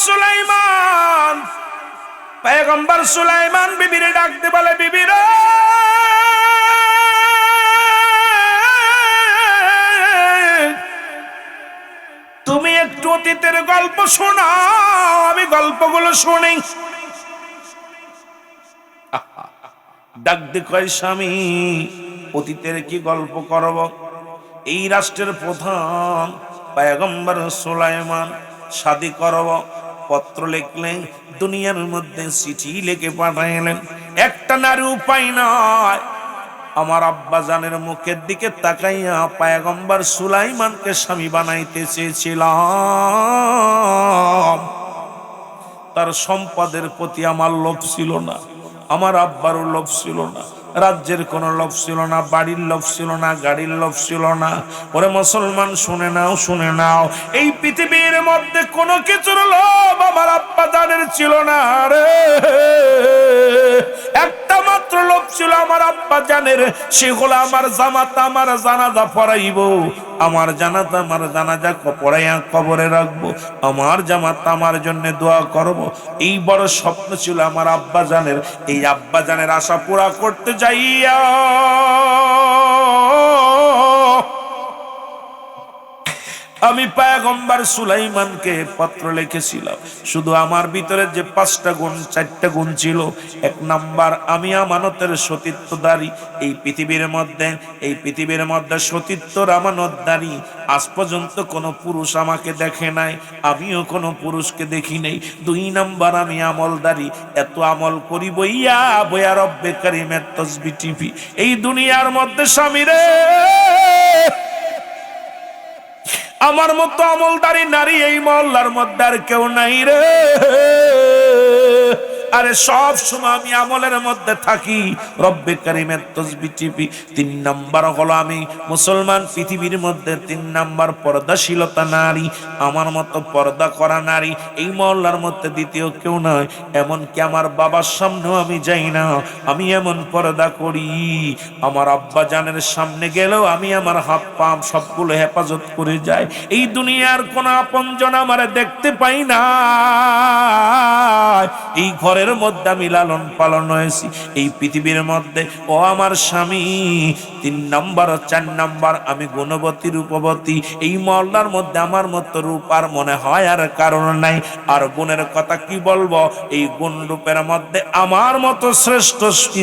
সুলাইমান, পয়গম্বর সুলাইমান বিবিরে ডাকতে বলে, বিবি রে, তুমি একটু অতীতের গল্প শোনাও, আমি গল্পগুলো শুনি। ডাক দিয়ে কয়, স্বামী অতীতের কি গল্প করব? এই রাষ্ট্রের প্রধান পয়গম্বর সুলাইমান শাদী করব, পত্র লিখলেন, দুনিয়ার মধ্যে চিঠি লিখে পাঠাইলেন। একটা নারী উপায় নয়, আমার আব্বা জানের মুখের দিকে তাকাইয়া পয়গম্বর সুলাইমানকে স্বামী বানাইতে চেয়েছিলাম। তার সম্পদের প্রতি আমার লোভ ছিল না, আমার আব্বারও লোভ ছিল না, রাজ্যের কোনো লোভ ছিল না, বাড়ির লোভ ছিল না, গাড়ির লোভ ছিল না। ওরে মুসলমান, শুনে নাও, শুনে নাও, এই পৃথিবীর মধ্যে কোনো কিছুর লোভ আমার আব্বা জানের ছিল না রে। একটা মাত্র লোভ ছিল আমার আব্বা জানের, সে হলো আমার জামাতা আমার জানাজা পড়াইব, আমার জানাতা আমার জানাজা পড়াইয়া কবরে রাখবো, আমার জামাতা আমার জন্য দোয়া করব। এই বড় স্বপ্ন ছিল আমার আব্বা জানের। এই আব্বা জানের আশা পুরা করতে যাইয়া আমি পয়গম্বর সুলাইমানকে পত্র লিখেছিলাম। শুধু আমার ভিতরে যে 5টা গুণ 4টা গুণ ছিল, 1 নাম্বার, আমি আমানতের সতীত্বদারী। এই পৃথিবীর মধ্যে সতীত্বর আমানতদারী। আজ পর্যন্ত কোনো পুরুষ আমাকে দেখে নাই, আমিও কোনো পুরুষকে দেখি নাই। 2 নাম্বার, আমি আমলদারী। এত আমল করি বইয়া বইয়া রব্বে কারিমের তসবিহ টিপি। এই দুনিয়ার মধ্যে স্বামী রে, আমার মতো আমলদারি নারী এই মহল্লার মধ্যে আর কেউ নাই রে। আরে সব সময় আমি আমলের মধ্যে থাকি, রব্বে কারিমের তসবিহ টিপি। 3 নাম্বার হলো আমি মুসলমান পৃথিবীর মধ্যে 3 নাম্বার পর্দাশীলতা নারী। আমার মতো পর্দা করা নারী এই মহল্লার মধ্যে দ্বিতীয় কেউ নয়। এমনকি আমার বাবার সামনেও আমি যাই না, আমি এমন পর্দা করি। আমার আব্বা জানের সামনে গেলেও আমি আমার হাত পা সবগুলো হেফাজত করে যাই। এই দুনিয়ার কোন আপনজন আমারে দেখতে পাই না। এই ঘরের মধ্যে আমি লালন পালন হয়েছি। এই পৃথিবীর মধ্যে ও আমার স্বামী 3 নাম্বার 4 নাম্বার, আমি গুণবতী রূপবতী। এই মহল্লার মধ্যে আমার মতো রূপ আর মনে হয় আর কারণ নাই। আর গুণের কথা কি বলবো, এই গুণ রূপের মধ্যে আমার মতো শ্রেষ্ঠ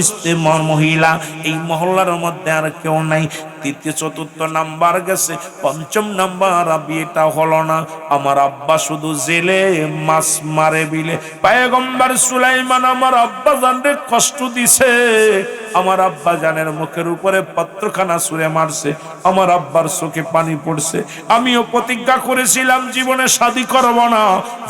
স্ত্রী মহিলা এই মহল্লার মধ্যে আর কেউ নাই। 3য় 4র্থ নাম্বার গেছে, 5ম নাম্বার বিয়েটা হলো না। আমার আব্বা শুধু জেলে মাছ মারে বিলে। পয়গম্বর সুলাইমান আমার আব্বা জানরে কষ্ট দিছে। আমার আব্বা জানের মুখের উপরে পত্রখানা ছুঁড়ে মারছে, আমার আব্বার চোখে পানি পড়ছে। আমিও প্রতিজ্ঞা করেছিলাম জীবনে শাদী করব না,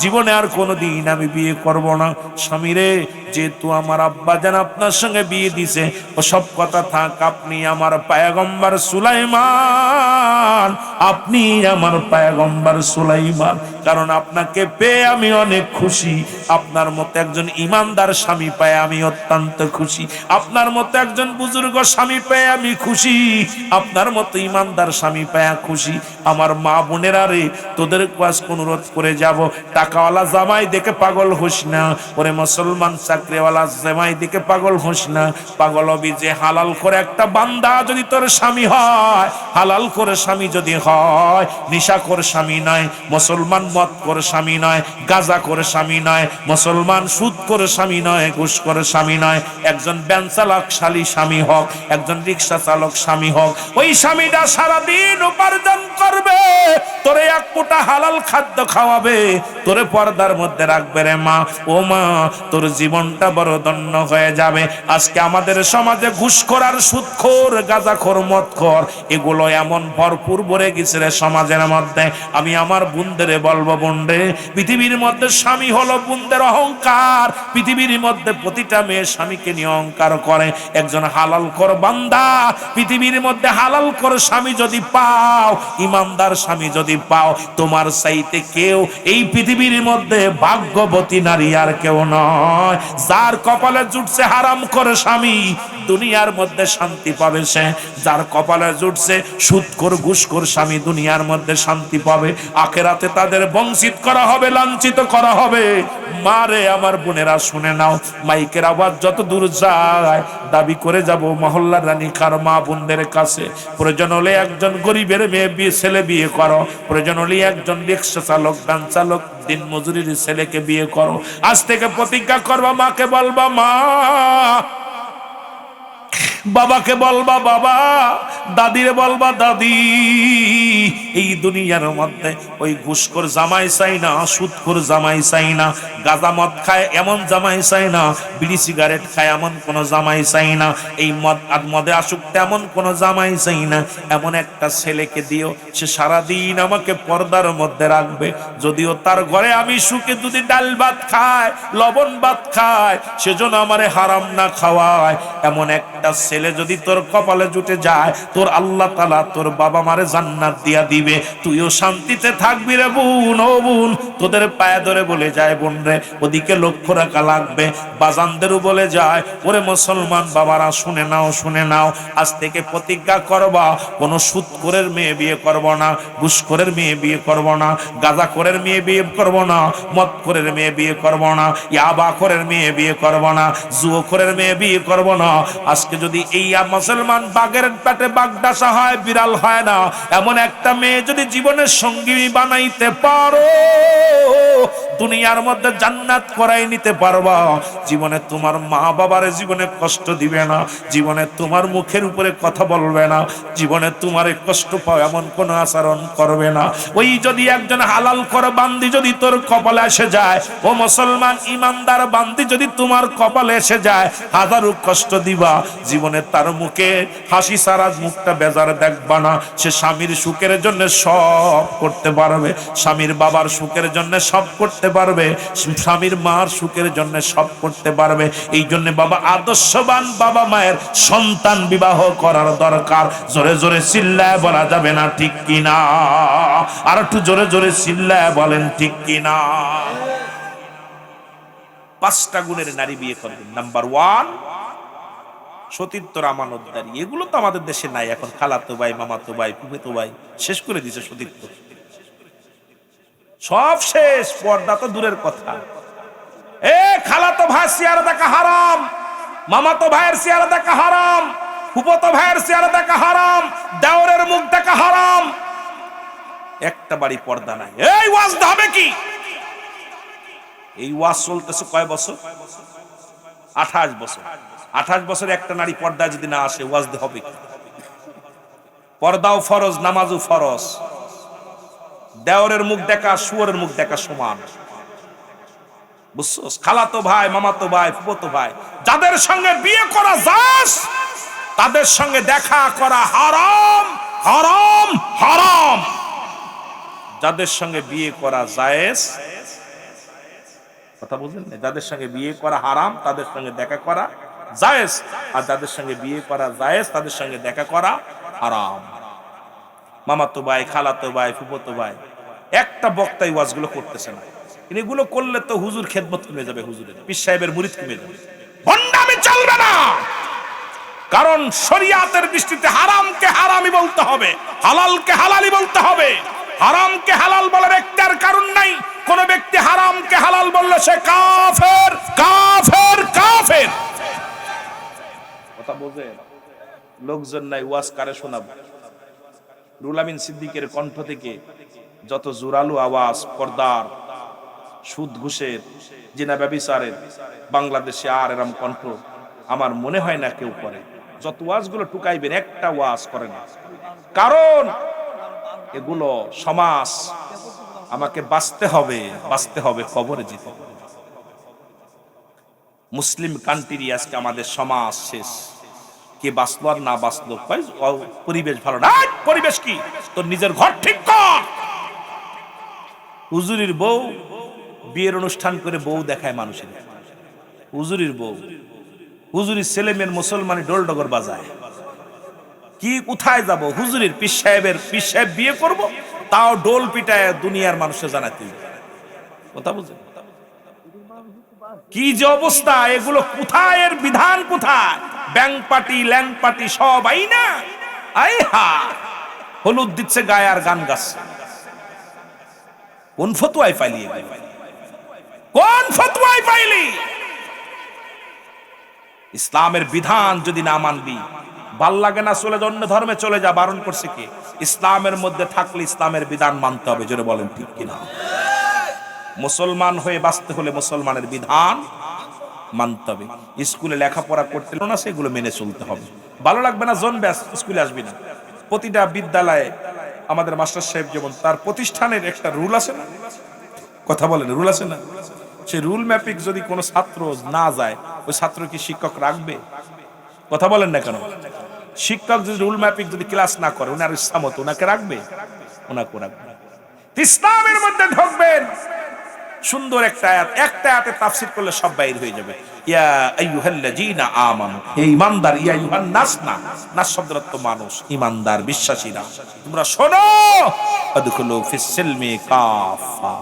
জীবনে আর কোনোদিন আমি বিয়ে করব না। স্বামী রে, যেহেতু আমার আব্বা জান আপনার সঙ্গে বিয়ে দিছে, ও সব কথা থাক, আপনি আমার পয়গম্বর সুলাইমান, আপনি আমার পয়গম্বর সুলাইমান। কারণ আপনাকে পেয়ে আমি অনেক খুশি। আপনার মতো একজন ইমানদার স্বামী পেয়ে আমি অত্যন্ত খুশি। আপনার মতো একজন বুজুর্গ স্বামী পেয়ে আমি খুশি। আপনার মতো ইমানদার স্বামী পেয়ে খুশি। আমার মা বোনেরা রে, তোদের কাছে অনুরোধ করে যাব, টাকাওয়ালা জামাই দেখে পাগল হোস না। ওরে মুসলমান, চাকরিওয়ালা জামাই দেখে পাগল হোস না। পাগল হবি যে হালাল করে একটা বান্দা যদি তোর স্বামী হয়, হালাল করে স্বামী যদি হয়, নিশা করে স্বামী নয় মুসলমান, মদ করে স্বামী নয়, গাঁজা করে স্বামী নয় মুসলমান, সুদ করে স্বামী নয়, ঘুষ করে স্বামী নয়। একজন ভ্যান চালকশালী স্বামী হোক, একজন রিক্সা চালক স্বামী হোক, ওই স্বামীটা সারাদিন উপার্জন করবে, তোরে 1 মুঠা হালাল খাদ্য খাওয়াবে, তোরে পর্দার মধ্যে রাখবে রে মা। ও মা, তোর জীবনটা বড় ধন্য হয়ে যাবে। আজকে আমাদের সমাজে ঘুষখোর আর সুদখোর, গাঁজাখোর, মদখোর, এগুলো এমন ভরপুর ভরে গেছে রে সমাজের মধ্যে। আমি আমার বোনদের বলবো, বোন রে, পৃথিবীর মধ্যে স্বামী হলো বোনদের অহংকার। পৃথিবীর মধ্যে প্রতিটা মেয়ে স্বামীকে নিয়ে অহংকার করে। একজন হালাল কর বান্দা, পৃথিবীর মধ্যে হালাল কর স্বামী যদি পাও, ইমানদার স্বামী যদি পাও, তোমার চাইতে কেউ এই পৃথিবীর মধ্যে ভাগ্যবতী নারী আর কেউ নয়। যার কপালে জুটছে হারাম করে স্বামী, দুনিয়ার মধ্যে শান্তি পাবে সে। যার কপালে জুটছে সুদখোর ঘুষখোর স্বামী, দুনিয়ার মধ্যে শান্তি পাবে, আখেরাতে তাদের বঞ্চিত করা হবে, লাঞ্ছিত করা হবে। মারে আমার বোনেরা শুনে নাও, মাইকের আওয়াজ যত দূর যায় দাবি করে যাব মহল্লার রানী কার মা বোনদের কাছে, প্রয়োজন হলে একজন গরিবের মেয়ে বিয়ে ছেলে বিয়ে করো, প্রয়োজন হলে একজন রিক্সা চালক গান চালক দিন মজুরির ছেলেকে বিয়ে করো। আজ থেকে প্রতিজ্ঞা করবা, মাকে বলবা মা, বাবাকে বলবা বাবা, দাদিরে বলবা দাদি, এই দুনিয়ার মধ্যে ওই ঘুষখোর জামাই চাই না, সুদখোর জামাই চাই না, গাঁজা মদ খায় এমন জামাই চাই না, বিড়ি সিগারেট খায় এমন কোন জামাই চাই না, এই মদে আসক্ত এমন কোন জামাই চাই না। এমন একটা ছেলেকে দিও সে সারাদিন আমাকে পর্দার মধ্যে রাখবে, যদিও তার ঘরে আমি সুখে যদি ডাল ভাত খায়, লবণ ভাত খায়, সেজন্য আমারে হারাম না খাওয়ায়। এমন একটা ছেলে যদি তোর কপালে জুটে যায়, তোর আল্লাহ তাআলা তোর বাবা মারে জান্নাত দিয়া দিবে, তুইও শান্তিতে থাকবি রে বোন। ও বোন, তোদের পায়ে ধরে বলে যায় বোন রে, ওদিকে লক্ষ্য রাখা লাগবে। বাজানদেরও বলে যায়, ওরে মুসলমান বাবারা শুনে নাও, শুনে নাও, আজ থেকে প্রতিজ্ঞা করবা কোন সুদখোরের মেয়ে বিয়ে করব না, ঘুষখোরের মেয়ে বিয়ে করব না, গাঁজাখোরের মেয়ে বিয়ে করব না, মদখোরের মেয়ে বিয়ে করব না, ইয়াবাখোরের মেয়ে বিয়ে করব না, জুয়াখোরের মেয়ে বিয়ে করব না। আজকে যদি এই মুসলমান বাঘের পেটে বাগডাসা হয়, বিড়াল হয় না, এমন একটা মেয়ে যদি জীবনের সঙ্গী বানাইতে পারো, দুনিয়ার মধ্যে জান্নাত করাই নিতে পারবা। জীবনে তোমার মা বাবার জীবনে কষ্ট দিবে না, জীবনে তোমার মুখের উপরে কথা বলবে না, জীবনে তোমার কষ্ট পাও এমন কোন আচরণ করবে না। ওই যদি একজন হালাল কর বান্দি যদি তোর কপালে এসে যায়, ও মুসলমান ইমানদার বান্দি যদি তোমার কপালে এসে যায়, হাজারো কষ্ট দিবা, জীবনে তার মুখে হাসি সারা মুখটা বেজার দেখবা না। সে স্বামীর সুখের জন্য সব করতে পারবে, স্বামীর বাবার সুখের জন্য সব করতে পারবে, স্বামীর মার সুখের জন্য সব করতে পারবে। এই জন্য বাবা, আদর্শবান বাবা মায়ের সন্তান বিবাহ করার দরকার। জোরে জোরে চিল্লায় বলা যাবে না ঠিক কিনা? আর একটু জোরে জোরে চিল্লায় বলেন ঠিক কিনা? 5টা গুণের নারী বিয়ে করবেন। নাম্বার 1, সতীত্বর আমানতদারি। এগুলো তো আমাদের দেশে নাই এখন। খালাতো ভাই, মামাতো ভাই, ফুফাতো ভাই শেষ করে দিয়েছে সতীত্ব, সব শেষ। পর্দা তো দূরের কথা। খালাতো ভাই চেহারা দেখা হারাম, মামাতো ভাইয়ের চেহারা দেখা হারাম, ফুফাতো ভাইয়ের চেহারা দেখা হারাম, দেওরের মুখ দেখা হারাম। একটা বাড়ি পর্দা নাই। এই ওয়াজ হবে কি? এই ওয়াজ চলতেছে কয় বছর? 28 বছর। 28 বছরে একটা নারী পর্দা যদি না আসে, ওয়াজ হবে কি? পর্দাও ফরজ, নামাজও ফরজ। দেওরের মুখ দেখা শুয়োরের মুখ দেখা সমান, বুঝছস? খালাতো ভাই, মামাতো ভাই, ফুফাতো ভাই, যাদের সঙ্গে বিয়ে করা যায় তাদের সঙ্গে দেখা করা হারাম, হারাম, হারাম। যাদের সঙ্গে বিয়ে করা জায়েজ, কথা বুঝলেন না? যাদের সঙ্গে বিয়ে করা হারাম তাদের সঙ্গে দেখা করা জায়েজ, আর যাদের সঙ্গে বিয়ে করা জায়েজ তাদের সঙ্গে দেখা করা হারাম। মামাতো ভাই, খালাতো ভাই, ফুফাতো ভাই, একটা বক্তাই ওয়াজগুলো করতেছে না। এগুলো করলে তো হুজুর খেদমত কমে যাবে, হুজুরের পীর সাহেবের মুরিদ কমে যাবে, ভণ্ডামি চলবে না। কারণ শরিয়াতের দৃষ্টিতে হারামকে হারামই বলতে হবে, হালালকে হালালই বলতে হবে। হারামকে হালাল বলার একটার কারণ নাই। কোন ব্যক্তি হারামকে হালাল বললে সে কাফের, কাফের, কাফের। কথা বোঝে? লোকজন নাই, ওয়াজ কারে শোনাবো? রুহুল আমিন সিদ্দিকের কণ্ঠ থেকে যত জোরালো আওয়াজ পর্দার, সুদ ঘুষের, জিনা ব্যভিচারের, বাংলাদেশে আর এরম কণ্ঠ আমার মনে হয় না কেউ করে। যত ওয়াজগুলো টুকাইবেন, একটা ওয়াজ করে না। কারণ এগুলো সমাজ, আমাকে বাঁচতে হবে, বাঁচতে হবে, কবরে যেতে হবে। মুসলিম কান্ট্রি আজকে আমাদের সমাজ শেষ। কে বাঁচলো আর না বাঁচলো, পরিবেশ ভালো না। পরিবেশ কি? তোর নিজের ঘর ঠিক কর। হুজুরির বউ বিয়ের অনুষ্ঠান করে বউ দেখায় মানুষের। হুজুরির বউ হুজুরির ছেলে মেয়ের মুসলমানি ডোল ডগর বাজায়। কি কোথায় যাব? হুজুরির পীর সাহেব বিয়ে করব, তাও ডোল পিটায় দুনিয়ার মানুষে জানাতে হবে। কথা বুঝেন? কি যে অবস্থা, এগুলো কোথায়? এর বিধান কোথায়? ব্যাংক পার্টি ল্যাং পার্টি সব আইনা আই হা হলুদ দিচ্ছে গায়ে আর গান গাচ্ছে। কোন ফতোয়ায় পাইলি? কোন ফতোয়ায় পাইলি? ইসলামের বিধান যদি না মানবি, ভাল লাগে না চলে অন্য ধর্মে চলে যা। বারণ করছে কে? ইসলামের মধ্যে থাকলে ইসলামের বিধান মানতে হবে। জোরে বলেন ঠিক কিনা? মুসলমান হয়ে বাঁচতে হলে মুসলমানের বিধান মানতে হবে। স্কুলে লেখাপড়া করতে না, সেগুলো মেনে চলতে হবে। ভালো লাগবে না জন ব্যাস স্কুলে আসবি না। প্রতিটা বিদ্যালয়ে আমাদের মাস্টার সাহেব যেমন তার প্রতিষ্ঠানের একটা রুল আছে না? কথা বলেন, রুল আছে না? সেই রুল ম্যাপিক যদি কোনো ছাত্র না যায়, ওই ছাত্র কি শিক্ষক রাখবে? কথা বলেন না কেন? শিক্ষক যদি রুল ম্যাপিক যদি ক্লাস না করে, ওনার ইচ্ছা মতো ওনাকে রাখবে? ওনাকে রাখবে। ইসলামের মধ্যে ঢুকবেন, সুন্দর একটা আয়াত, একটা আয়াতে তাফসীর করলে সব বাইর হয়ে যাবে। ইয়া আইয়ুহাল্লাযীনা আমানু, হে ঈমানদার। ইয়া আইয়ুহান নাস না, নাস শব্দের অর্থ মানুষ, ঈমানদার বিশ্বাসীরা, তোমরা শোনো। আদখুলু ফিস সিলমি কাফা,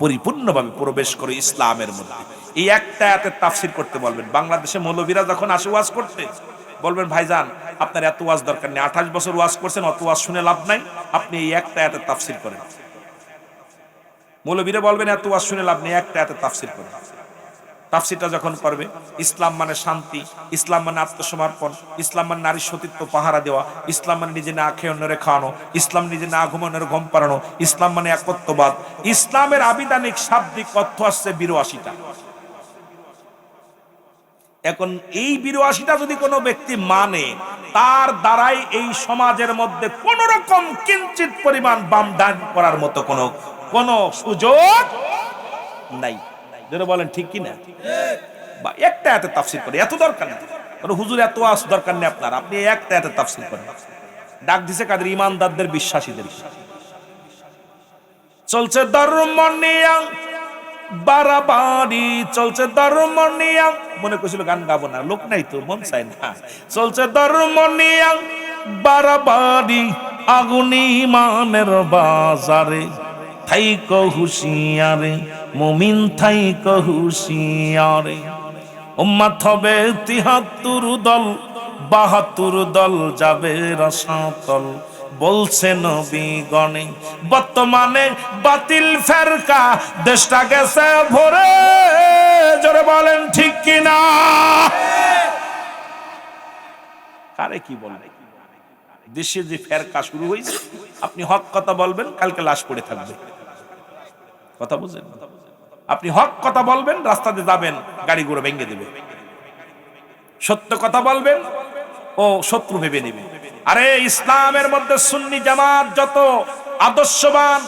পরিপূর্ণভাবে প্রবেশ করো ইসলামের মধ্যে। এই একটা আয়াতের তাফসীর করতে বলবেন। বাংলাদেশে মৌলবীরা যখন আসে ওয়াজ করতে, বলবেন ভাইজান আপনার এত ওয়াজ দরকার নেই, 28 বছর ওয়াজ করছেন, অত ওয়াজ শুনে লাভ নাই, আপনি এই একটা আয়াতের তাফসীর করেন। মৌলবীরা বলবেন এত ওয়াজ শুনে লাভ নেই, একটা এত তাফসীর করে। তাফসীরটা যখন করবে, ইসলাম মানে শান্তি, ইসলাম মানে আত্মসমর্পণ, ইসলাম মানে নারীর সতীত্ব পাহারা দেওয়া, ইসলাম মানে নিজে না খেয়ে অন্যরে খাওয়ানো, ইসলাম নিজে না ঘুমানোর ঘুম পাড়ানো, ইসলাম মানে একত্ববাদ। ইসলামের আবিধানিক শাব্দিক অর্থ আসছে 82টা। এখন এই 82টা যদি কোনো ব্যক্তি মানে, তার দ্বারাই এই সমাজের মধ্যে কোন রকম কিঞ্চিত পরিমাণ বাম ডান করার মতো কোনো সুযোগ নাই। যেটা বলেন ঠিক কিনা? বা একটা এত তাফসীর করে, এত দরকার নেই। হুজুর এত আস দরকার নেই আপনার, আপনি একটা এত তাফসীর করেন। ডাক দিছে কাদের? ঈমানদারদের, বিশ্বাসীদের। চলছে ধর্ম নিয়া বাড়াবাড়ি, চলছে ধর্ম নিয়া, মনে করছিল গান গাবো না, লোক নাই তো, মন চায় না। চলছে ধর্ম নিয়া বাড়াবাড়ি, আগুন ঈমানের বাজারে, থাইকো হুঁশিয়ারে মুমিন, থাইকো হুঁশিয়ারে। উম্মাত হবে ৭৩ দল, ৭২ দল যাবে রসাতল, বলছে নবীগণে। বর্তমানে বাতিল ফেরকা দেশটা গেছে ভরে। জোরে বলেন ঠিক কিনা? কারে কি বলবে? দেশে যে ফেরকা শুরু হয়েছে, আপনি হক কথা বলবেন, কালকে লাশ পড়ে থাকবে। কথা বুঝেন? আপনি হক কথা বলবেন, রাস্তাতে যাবেন, গাড়ি ঘোড়া ভেঙে দেবে। সত্য কথা বলবেন, ও শত্রু ভেবে নেবে। আরে ইসলামের মধ্যে সুন্নি জামাত যত আদর্শবান,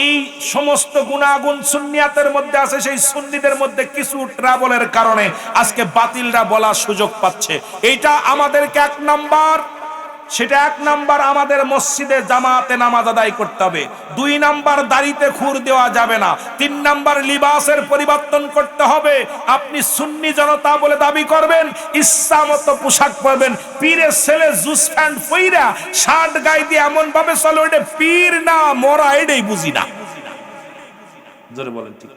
এই সমস্ত গুণাগুণ সুন্নিয়াতের মধ্যে আছে। সেই সুন্নিদের মধ্যে কিছু ট্রাবলের কারণে আজকে বাতিলরা বলার সুযোগ পাচ্ছে। এইটা আমাদেরকে 1 নাম্বার, সেটা 1 নাম্বার আমাদের মসজিদে জামাতে নামাজ আদায় করতে হবে। 2 নাম্বার দাড়িতে খুর দেওয়া যাবে না। 3 নাম্বার লিবাসের পরিবর্তন করতে হবে। আপনি সুন্নি জনতা বলে দাবি করবেন, ইচ্ছা মতো পোশাক পরবেন। পীরের ছেলে জুস প্যান্ট পইরা শার্ট গায়ে দিয়ে এমন ভাবে চলে, ওটা পীর না মরা, এটাই বুঝি না। জোরে বলেন ঠিক?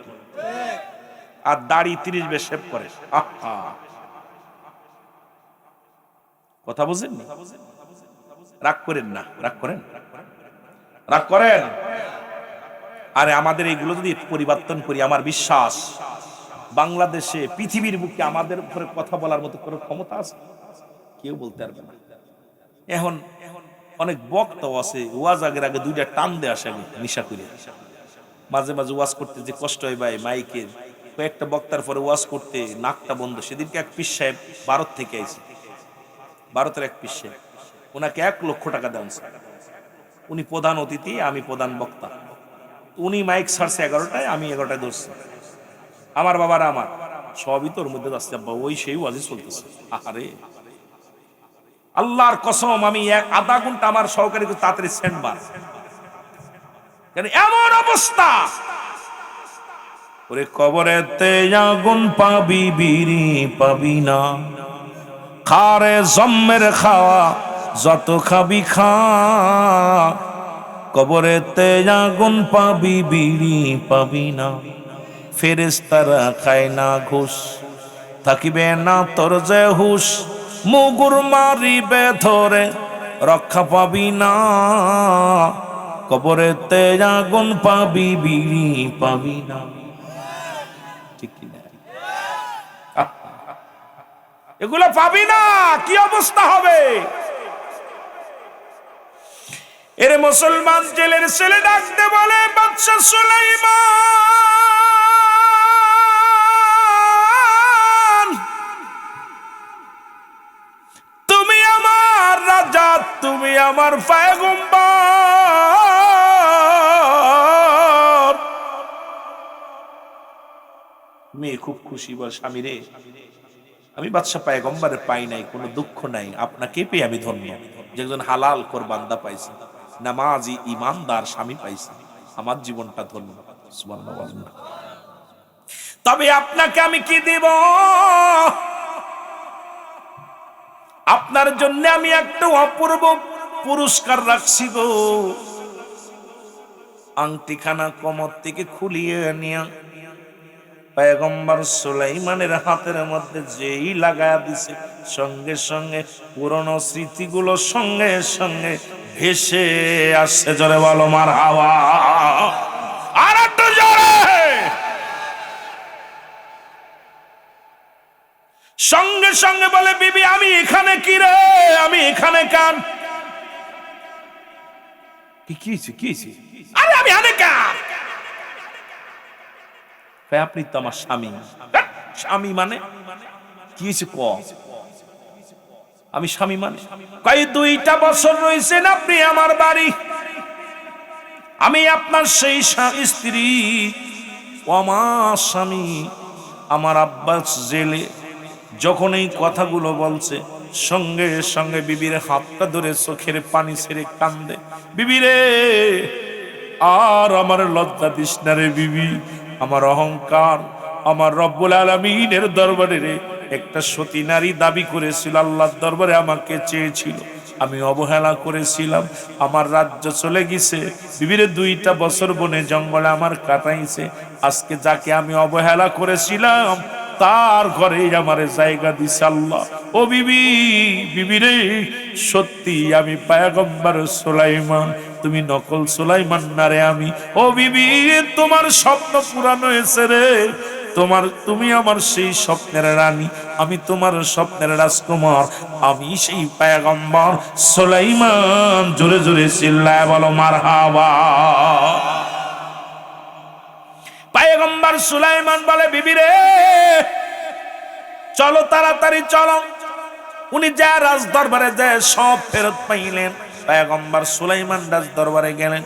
আর দাড়ি 30 বেশ শেভ করে। আহা, কথা বুঝেন না? রাগ করেন না, রাগ করেন, রাগ করেন। আরে আমাদের এইগুলো যদি পরিবর্তন করি, আমার বিশ্বাস বাংলাদেশে, পৃথিবীর বুকে আমাদের উপরে কথা বলার মতো কোনো ক্ষমতা আছে? কেউ বলতে পারবে না। এখন অনেক বক্তাও আছে, ওয়াজ আগের আগে 2টা টান দিয়ে আসে, নিশা করে। মাঝে মাঝে ওয়াজ করতে যে কষ্ট হয় ভাই, মাইকে কয়েকটা বক্তার পরে ওয়াজ করতে নাকটা বন্ধ। সেদিনকে এক পীর সাহেব ভারত থেকে আইছে, ভারতের এক পীর সাহেব, ওনাকে 1 লক্ষ টাকা দেন। উনি প্রধান অতিথি, আমি প্রধান বক্তা। উনি মাইক ছাড়ছে 11টায়, আমি 11টায় ধরছি। আমার বাবার আমার সবই তোর মধ্যে যাচ্ছে, ওই সেই ওয়াজই চলতেছে। আরে আল্লাহর কসম, আমি আধা ঘন্টা আমার সহকারী তাড়াতাড়ি সেন্ড বার, এমন অবস্থা। ওরে কবরেতে আগুন পাবি, বিড়ি পাবি না, খারে জম্মের খাওয়া যত খাবি খা, কবরেতে আগুন পাবি বিড়ি পাবি না। ফেরেশতারা খায় না ঘুষ, থাকিবে না তোর যে হুশ, মুগুর মারিবে ধরে রক্ষা পাবি না। কবরেতে আগুন পাবি বিড়ি পাবি না। ঠিক কি না? এগুলো পাবি না, কি অবস্থা হবে? এর মুসলমান জেলের ছেলে ডাকতে বলে, বাদশা সুলাইমান, তুমি আমার রাজা, তুমি আমার পয়গম্বর। মেয়ে খুব খুশি, বল স্বামী রে, আমি বাদশা পয়গম্বরে পাই নাই, কোনো দুঃখ নাই, আপনাকে পেয়ে আমি ধন্য, যে একজন হালাল কর বান্দা পাইছি, নামাজি ইমানদার স্বামী পাইছি, আমার জীবনটা ধন্য। সুবহানাল্লাহ। তবে আপনাকে আমি কি দিব? আপনার জন্য আমি একটা অপূর্ব পুরস্কার রাখছি গো। আংটিখানা কোমর থেকে খুলিয়ে নিয়ে পয়গম্বর সুলাইমানের হাতের মধ্যে যেই লাগায়া দিছে, সঙ্গে সঙ্গে পুরনো স্মৃতিগুলো সঙ্গে সঙ্গে ভেসে আসছে। জোরে বলো মারহাবা। আর একটু জোরে। সঙ্গে সঙ্গে বলে, বিবি আমি এখানে কি রে, আমি এখানে কান। কি আরে আমি এখানে কান? আপনি তো আমার স্বামী। স্বামী মানে কি হয়েছে ক? আমি স্বামী মানে কই 2টা বছর রয়েছেন আপনি আমার বাড়ি, আমি আপনার সেই স্ত্রী, ও আমার স্বামী। আমার আব্বাস জেলে। যখন এই কথাগুলো বলছে, সঙ্গে সঙ্গে বিবির হাতটা ধরে চোখের পানি ছেড়ে কান্দে, বিবি রে আর আমার লজ্জা দিস না রে বিবি, আমার অহংকার আমার রব্বুল আলামিনের দরবারে রে একটা সতী নারী দাবি করেছিল, আল্লাহর দরবারে আমাকে চেয়েছিল, আমি অবহেলা করেছিলাম, আমার রাজ্য চলে গেছে। বিবিরে 2টা বছর বনে জঙ্গলে আমার কাটাইছে, আজকে যাকে আমি অবহেলা করেছিলাম তার ঘরে আমার জায়গা দিছে আল্লাহ। ও বিবি, বিবি রে সত্যি আমি পয়গম্বর সুলাইমান, তুমি নকল সুলাইমান না রে আমি। ও বিবি তোমার স্বপ্ন পূরণ হয়েছে রে, তুমি আমার সেই স্বপ্নের রানী, আমি তোমার স্বপ্নের রাজকুমার, আমি সেই পয়গম্বর সুলাইমান। জোরে জোরে চিল্লায় বলো মারহাবা। পয়গম্বর সুলাইমান বলে, বিবি রে চলো তাড়াতাড়ি চলো। উনি যা রাজ দরবারে যায় সব ফেরত পাইলেন। পয়গম্বর সুলাইমান রাজ দরবারে গেলেন।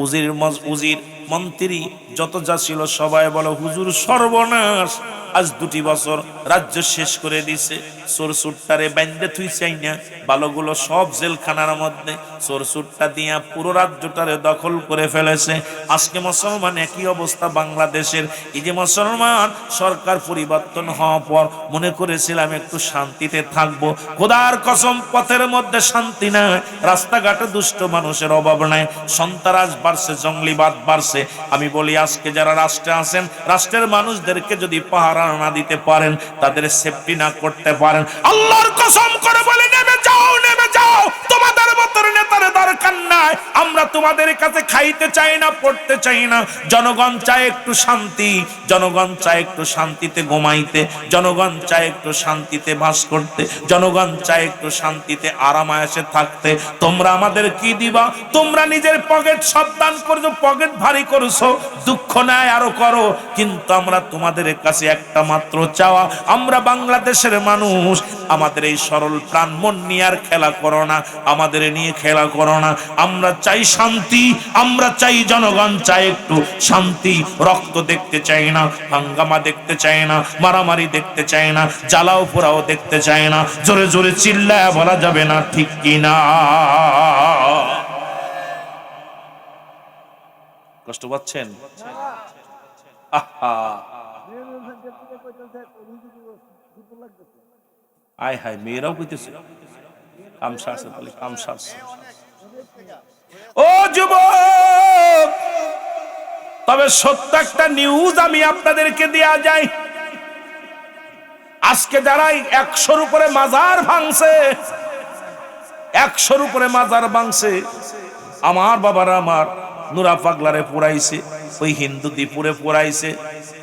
উজির মন্ত্রী যত যা ছিল সবাই বলো, হুজুর সর্বনাশ, আজ 2টি বছর রাজ্য শেষ করে দিছে। চোরসুট্টারে বাইন্দে থুই চাই না, বালোগুলো সব জেলখানার মধ্যে, চোরসুট্টা দিয়া পুরো রাজ্যটারে দখল করে ফেলেছে। আজকে মুসলমান একই অবস্থা বাংলাদেশের। এই যে মুসলমান সরকার পরিবর্তন হওয়ার পর মনে করেছিলাম একটু শান্তিতে থাকবো, খোদার কসম পথের মধ্যে শান্তি নাই, রাস্তাঘাটে দুষ্ট মানুষের অভাব নাই, সন্ত্রাস বাড়ছে, জঙ্গলিবাদ বাড়ছে। আমি বলি আজকে যারা রাষ্ট্রে আছেন, রাষ্ট্রের মানুষদেরকে যদি পাহারা না দিতে পারেন, তাদের সেফটি না করতে পারেন, আল্লাহর কসম করে বলে নেমে যাও, নেমে যাও, তোমাদের মতো নেতার দরকার নাই। আমরা তোমাদের কাছে খাইতে চাই না, পড়তে চাই না। জনগণ চায় একটু শান্তি, জনগণ চায় একটু শান্তিতে ঘুমাইতে, জনগণ চায় একটু শান্তিতে বাস করতে, জনগণ চায় একটু শান্তিতে আরামায়েশে থাকতে। তোমরা আমাদের কি দিবা? তোমরা নিজের পকেট সব দান করছো, পকেট ভারী করছো, দুঃখ নাই আরো করো, কিন্তু আমরা তোমাদের কাছে একটা মাত্র চাওয়া, আমরা বাংলাদেশের মানুষ, আমাদের এই সরল প্রাণ মন নিয়ে আর খেলা করো না, আমাদের নিয়ে খেলা করো না। আমরা চাই শান্তি, আমরা চাই, জনগণ চাই একটু শান্তি। রক্ত দেখতে চাই না, হাঙ্গামা দেখতে চাই না, মারামারি দেখতে চাই না, জ্বালাও পোড়াও দেখতে চাই না। জোরে জোরে চিল্লায় বলা যাবে না ঠিক কিনা? কষ্ট পাচ্ছেন? আহা, আয় হায়, মেয়েরাও কইতেছে কাম সারছে, তাহলে কাম সারছে। ও যুবক, তবে সত্য একটা নিউজ আমি আপনাদেরকে দেয়া যায়। আজকে যারা 100-র উপরে মাজার ভাঙছে, 100-র উপরে মাজার ভাঙছে, আমার বাবারা আমার নুরা পাগলারে পোড়াইছে, ওই হিন্দু দ্বীপুরে পোড়াইছে,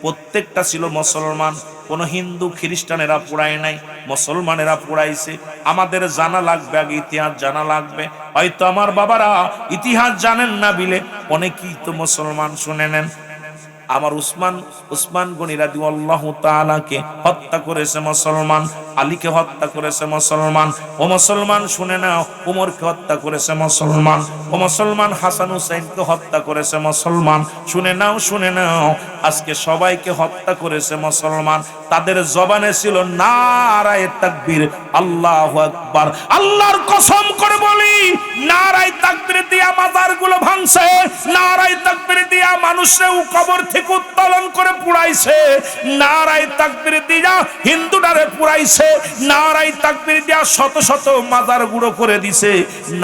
প্রত্যেকটা ছিল মুসলমান, কোন হিন্দু খ্রিস্টানেরা পোড়ায় নাই, মুসলমানেরা পোড়াইছে। আমাদের জানা লাগবে, আগে ইতিহাস জানা লাগবে। হয়তো আমার বাবারা ইতিহাস জানেন না বিলে অনেকেই তো মুসলমান। শুনে নেন, আমার উসমান গনি রাদিয়াল্লাহু তাআলাকে হত্যা করেছে মুসলমান, আলীকে হত্যা করেছে মুসলমান। ও মুসলমান শুনে নাও, ওমরকে হত্যা করেছে মুসলমান। ও মুসলমান হাসান হুসাইনকে হত্যা করেছে মুসলমান। শুনে নাও, শুনে নাও, আজকে সবাইকে হত্যা করেছে মুসলমান। তাদের জবানে ছিল নারায়ে তাকবীর, আল্লাহু আকবার। আল্লাহর কসম করে বলি, নারায়ে তাকবীর দিয়া মাজারগুলো ভাঙছে, নারায়ে তাকবীর দিয়া মানুষেও কবর থেকে উত্তোলন করে পুড়াইছে, নারায়ে তাকবীর দিয়া হিন্দুটারে পুড়াইছে, নারায়ে তাকবীর দিয়া শত শত মাজার গুঁড়ো করে দিছে,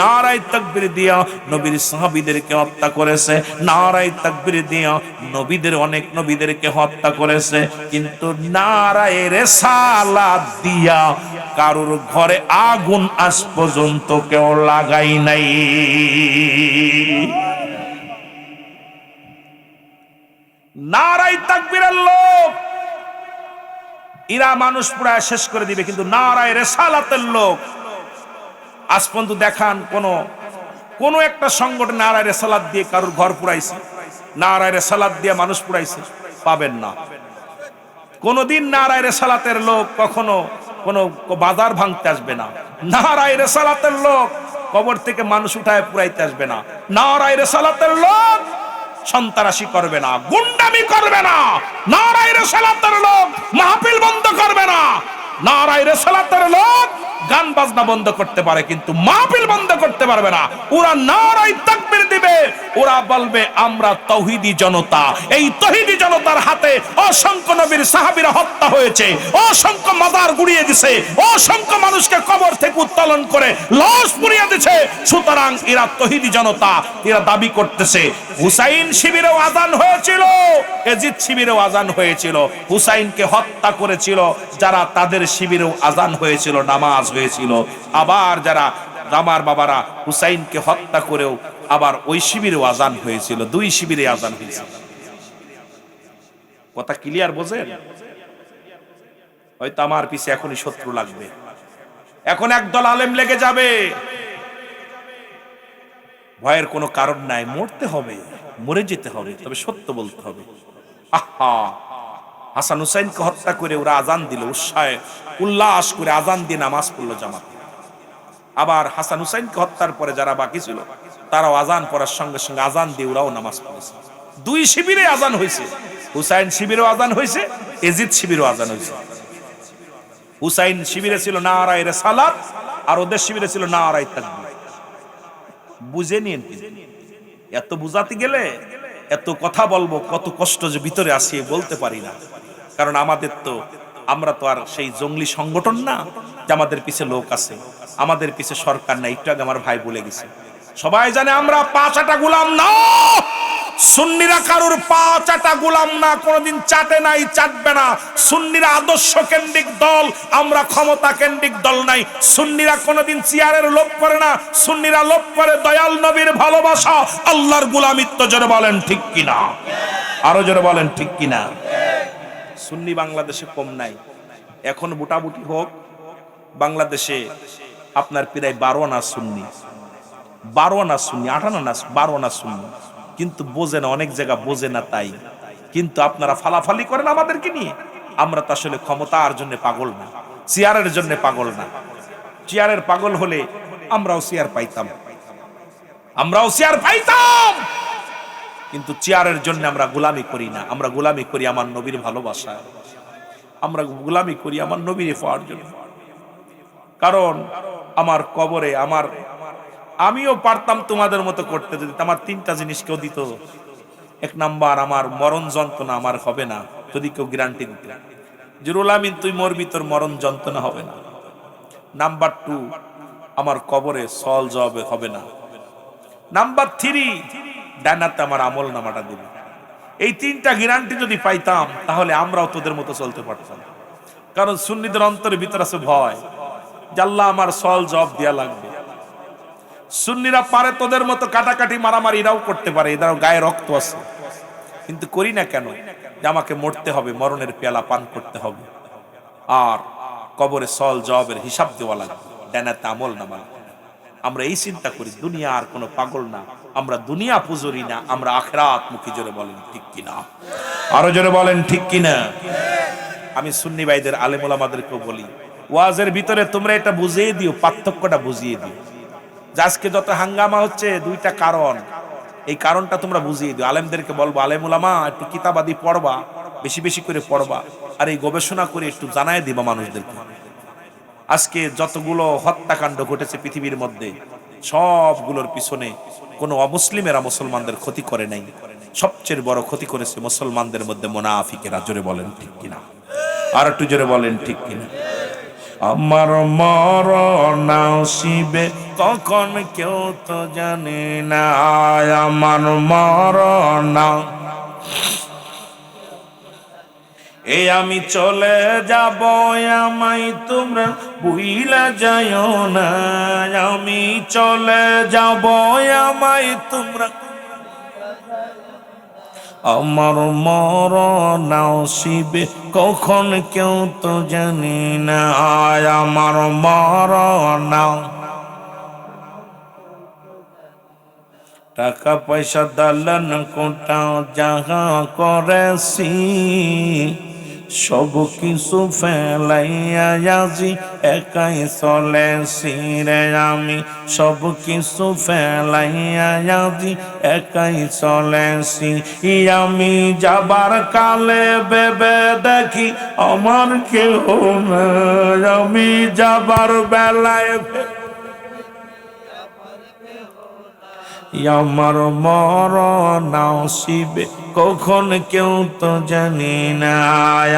নারায়ে তাকবীর দিয়া নবীর সাহাবীদেরকে হত্যা করেছে, নারায়ে তাকবীর দিয়া নবীদের অনেক নবীদেরকে হত্যা করেছে। কিন্তু নারায়ে রিসালাত দিয়া কারোর ঘরে আগুন আজ পর্যন্ত কেউ লাগাই নাই। নারায়ে তাকবীরের লোক এরা মানুষ পুরায় শেষ করে দিবে, কিন্তু নারায়ে রিসালাতের লোক আজ পর্যন্ত দেখান কোন একটা সংগঠন নারায়ে রিসালাত দিয়ে কারোর ঘর পুরাইছে, নারায়ে রিসালাত দিয়ে মানুষ পুরাইছে? পাবেন না। কোনদিন নারায়ে রিসালাতের লোক কখনো কোনো বাজার ভাঙতে আসবে না, নারায়ে রিসালাতের লোক কবর থেকে মানুষ উঠায় পুরাইতে আসবে না, নারায়ে রিসালাতের লোক সন্ত্রাসী করবে না, গুন্ডামি করবে না, নারায়ে রিসালাতের লোক মাহফিল বন্ধ করবে না, নারায়ে রিসালাতের লোক গান বাজনা বন্ধ করতে পারে কিন্তু মাহফিল বন্ধ করতে পারবে না। ওরা নারায়ে তাকবীর দিবে, ওরা বলবে আমরা তাওহীদি জনতা। এই তাওহীদি জনতার হাতে অসংখ্য নবীর সাহাবীরা হত্যা হয়েছে, অসংখ্য মাজার গুড়িয়ে দিয়েছে, অসংখ্য মানুষকে কবর থেকে উত্তোলন করে লাশ পুড়িয়ে দিয়েছে। সুতরাং এরা তাওহীদি জনতা। এরা দাবি করতেছে হুসাইন শিবিরেও আযান হয়েছিল, এজিদ শিবিরেও আযান হয়েছিল, হুসাইনকে হত্যা করেছিল যারা, তাদের শিবিরেও আযান হয়েছিল, নামাজ হয়েছিল। আবার যারা আমার বাবারা হুসাইনকে হত্যা করেও আবার ওই শিবিরেও আযান হয়েছিল, দুই শিবিরে আযান হয়েছিল। কথা ক্লিয়ার বোঝেন? হয়তো আমার পিছে এখনই শত্রু লাগবে, এখন একদল আলেম লেগে যাবে। ভয়ের কোনো কারণ নাই, মরতে হবে, মরে যেতে হবে, তবে সত্য বলতে হবে। আহা, হাসান হুসাইনকে হত্যা করে ওরা আযান দিল, উল্লাস করে আযান দিয়ে নামাজ পড়লো জামাত। আবার হাসান হুসাইনকে হত্যার পরে যারা বাকি ছিল তারাও আযান পড়ার সঙ্গে সঙ্গে আযান দিয়ে ওরাও নামাজ পড়েছে। দুই শিবিরে আযান হয়েছে, হুসাইন শিবিরেও আযান হয়েছে, এজিদ শিবিরেও আযান হয়েছে। হুসাইন শিবিরে ছিল নারায়ে রিসালাত, আর ওদের শিবিরে ছিল নারায়ে তাকবীর। বুঝে নিন, এত বুঝাতে গেলে এত কথা বলবো, কত কষ্ট যে ভিতরে আসি বলতে পারি না। কারণ আমরা তো আর সেই জঙ্গলি সংগঠন না যে আমাদের পিছে লোক আছে, আমাদের পিছে সরকার নাই। একটু আগে আমার ভাই বলে গেছে, সবাই জানে আমরা পাঁচাটা গোলাম না। সুন্নিরা কারোর পাঁচাটা গোলাম না, কোনদিন চাটে নাই, চাটবে না। সুন্নিরা আদর্শ কেন্দ্রিক দল, আমরা ক্ষমতা কেন্দ্রিক দল নাই। সুন্নিরা কোনদিন চেয়ারের লোভ করে না, সুন্নিরা লোভ করে দয়াল নবীর ভালোবাসা, আল্লাহর গোলামিত্ব। জোরে বলেন ঠিক কিনা, আরো জোরে বলেন ঠিক কিনা। সুন্নি বাংলাদেশে কম নাই। এখন বুটাবুটি হোক, বাংলাদেশে আপনার প্রায় 12 আনা সুন্নি, 12 আনা সুন্নি, 8 আনা না, 12 আনা সুন্নি। কিন্তু বোঝে না, অনেক জায়গা বোঝে না। তাই কিন্তু আপনারা ফালাফালি করেন আমাদেরকে নিয়ে। আমরা তো আসলে ক্ষমতার জন্য পাগল না, চেয়ারের জন্য পাগল না। চেয়ারের পাগল হলে আমরাও চেয়ার পাইতাম, আমরাও চেয়ার পাইতাম। কিন্তু চেয়ারের জন্য আমরা গোলামি করি না, আমরা গোলামি করি আমার নবীর ভালোবাসা, আমরা গোলামি করি আমার নবীর পাওয়ার জন্য। কারণ আমার কবরে আমিও পারতাম তোমাদের মতো করতে, যদি আমার 3টা জিনিস কেউ দিত। 1 নাম্বার, আমার মরণ যন্ত্রণা আমার হবে না, যদি কেউ গ্যারান্টি দিত যে রুল আমিন তুই মরবি, তোর মরণ যন্ত্রণা হবে না। নাম্বার 2, আমার কবরে সওয়াল জবাব হবে না। নাম্বার 3, ডানাতে আমার আমল নামাটা দিবে। এই 3টা গ্যারান্টি যদি পাইতাম তাহলে আমরাও তোদের মতো চলতে পারতাম। কারণ সুন্নিদের অন্তরের ভিতর আছে ভয়, যে আল্লাহ আমার সওয়াল জবাব দেয়া লাগবে। সুন্নিরা পারে তোদের মতো কাটাকাটি মারামারি এরাও করতে পারে, এরাও গায়ে রক্ত আছে, কিন্তু করি না কেন? যে আমাকে মরতে হবে, মরণের পেয়ালা পান করতে হবে, আর কবরে সওয়াল জবাবের হিসাব দেওয়া লাগবে, ডানাতে আমল নামা লাগবে। আমরা এই চিন্তা করি। দুনিয়া আর কোনো পাগল না, আমরা দুনিয়া পুজোরি না, আমরা আখিরাত মুখী। জোরে বলেন ঠিক কিনা? আরো জোরে বলেন ঠিক কিনা? আমি সুন্নি ভাইদের আলেম ওলামাদেরকেও বলি, ওয়াজের ভিতরে তোমরা এটা বুঝিয়ে দিও, পার্থক্যটা বুঝিয়ে দিও। যে আজকে যত হাঙ্গামা হচ্ছে 2টা কারণ, এই কারণটা তোমরা বুঝিয়ে দিও। আলেমদেরকে বলবো, আলেম ওলামা একটু কিতাবাদি পড়বা, বেশি বেশি করে পড়বা, আর এই গবেষণা করে একটু জানায় দিবা মানুষদেরকে। আজকে যতগুলো হত্যাকাণ্ড ঘটেছে পৃথিবীর মধ্যে, সবগুলোর পিছনে কোনো অমুসলিমেরা মুসলমানদের ক্ষতি করে নাই, সবচেয়ে বড় ক্ষতি করেছে মুসলমানদের মধ্যে মুনাফিকেরা। জোরে বলেন ঠিক কিনা? আর একটু জোরে বলেন ঠিক কিনা? আমার মরণ আসিবে কখন কেউ তো জানে না, আমার মরণ এই আমি চলে যাব, আমায় তোমরা ভুইলা যাইও না, আমি চলে যাব, আমায় তোমরা। আমার মরণ আসিবে কখন কেউ তো জানি না, আমার মরণ। টাকা পয়সা দালান কোটা যাহা করেছি, সব কিছু ফেলাইয়া আজি একাই চলেছি রে আমি, সব কিছু ফেলাইয়া আজি একাই চলেছি। আমি যাবার কালে ভেবে দেখি আমার কেহ নাই, আমি যাবার বেলায় আমার মরণ আসিবে কখন কেউ তো জানি না,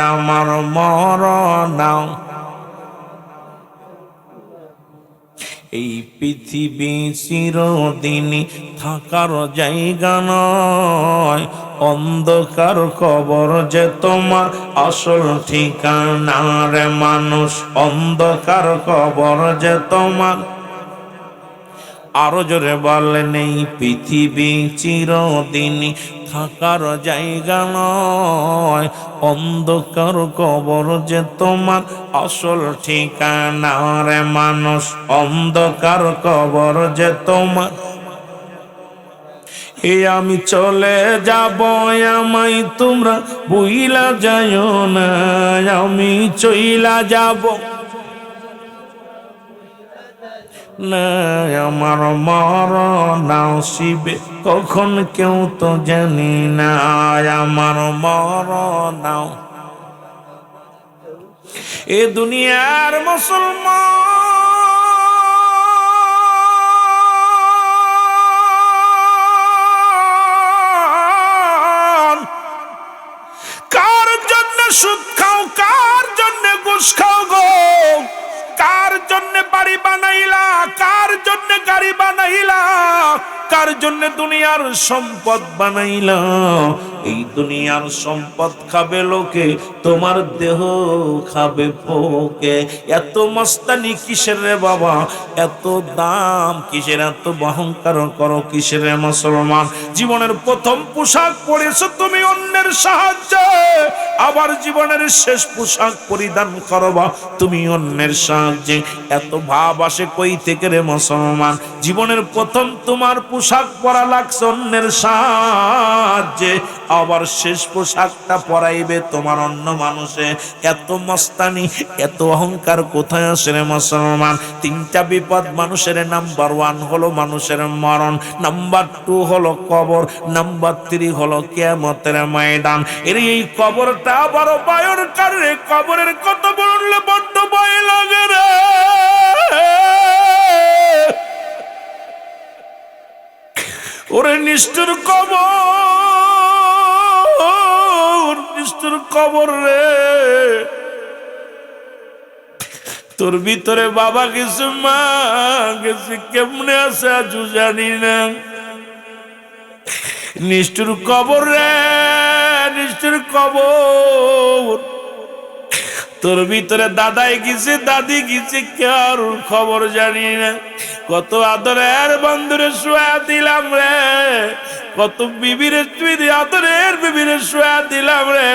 আমার মরণ। এই পৃথিবী চিরদিনই থাকার জায়গা নয়, অন্ধকার কবর যে তোমার আসল ঠিকানা রে মানুষ, অন্ধকার কবর যে তোমার। আরো জোরে বলেন, এই পৃথিবী চিরদিনই থাকার জায়গা নয়, অন্ধকার কবর যে তোমার আসল ঠিকানা রে মানুষ, অন্ধকার কবর যে তোমার। আমি চলে যাব, আমায় তোমরা ভুইলা যাইও না, আমি চইলা যাব না, আমার মরণ আসিবে কখন কেউ তো জানি না, আমার মরণ। এ দুনিয়ার মুসলমান কার জন্য সুদ খাও, কার জন্য ঘুষ খাও গো, কার জন্য বাড়ি বানাইলা, কার জন্য গাড়ি বানাইলা, কার জন্য দুনিয়ার সম্পদ বানাইলা? এই দুনিয়ার সম্পদ খাবে লোকে, তোমার দেহ খাবে পোকে। এত মস্তানি কিসের রে বাবা, এত দাম কিসের, এত অহংকার করো কিসের রে মুসলমান? জীবনের প্রথম পোশাক পরেছো তুমি অন্যের সাহায্যে, আবার জীবনের শেষ পোশাক পরিধান করবা তুমি অন্যের সাহায্যে। এত ভাব আসে কই থেকে রে মুসলমান? জীবনের প্রথম তোমার পোশাক পরা লাগছে অন্যের সাহায্যে, আবার শেষ পোশাকটা পরাইবে তোমার অন্য মানুষে। এত মস্তানি, এত অহংকার কোথায় আসে রে মুসলমান? 3টা বিপদ মানুষের। নাম্বার 1 হলো মানুষের মরণ, নাম্বার 2 হলো কবর, নাম্বার 3 হলো কিয়ামতের ময়দান। এই কবরটা বড় ভয়ঙ্কর রে, কবরের কথা বললে বড্ড ভয় লাগে রে। ওরে নিষ্ঠুর কবর, নিষ্ঠুর কবর রে। তোর ভিতরে বাবা গেছে, মা গেছে, কেমনে আছে আজ জানি না। নিষ্ঠুর কবর রে, নিষ্ঠুর কবর। তোর ভিতরে দাদাই গেছে, দাদি গেছে, কারোর খবর জানি না। কত আদরের বন্ধুরে শোয়া দিলাম রে, কত বিবিরে তুই আদরের বিবিরে শোয়া দিলাম রে।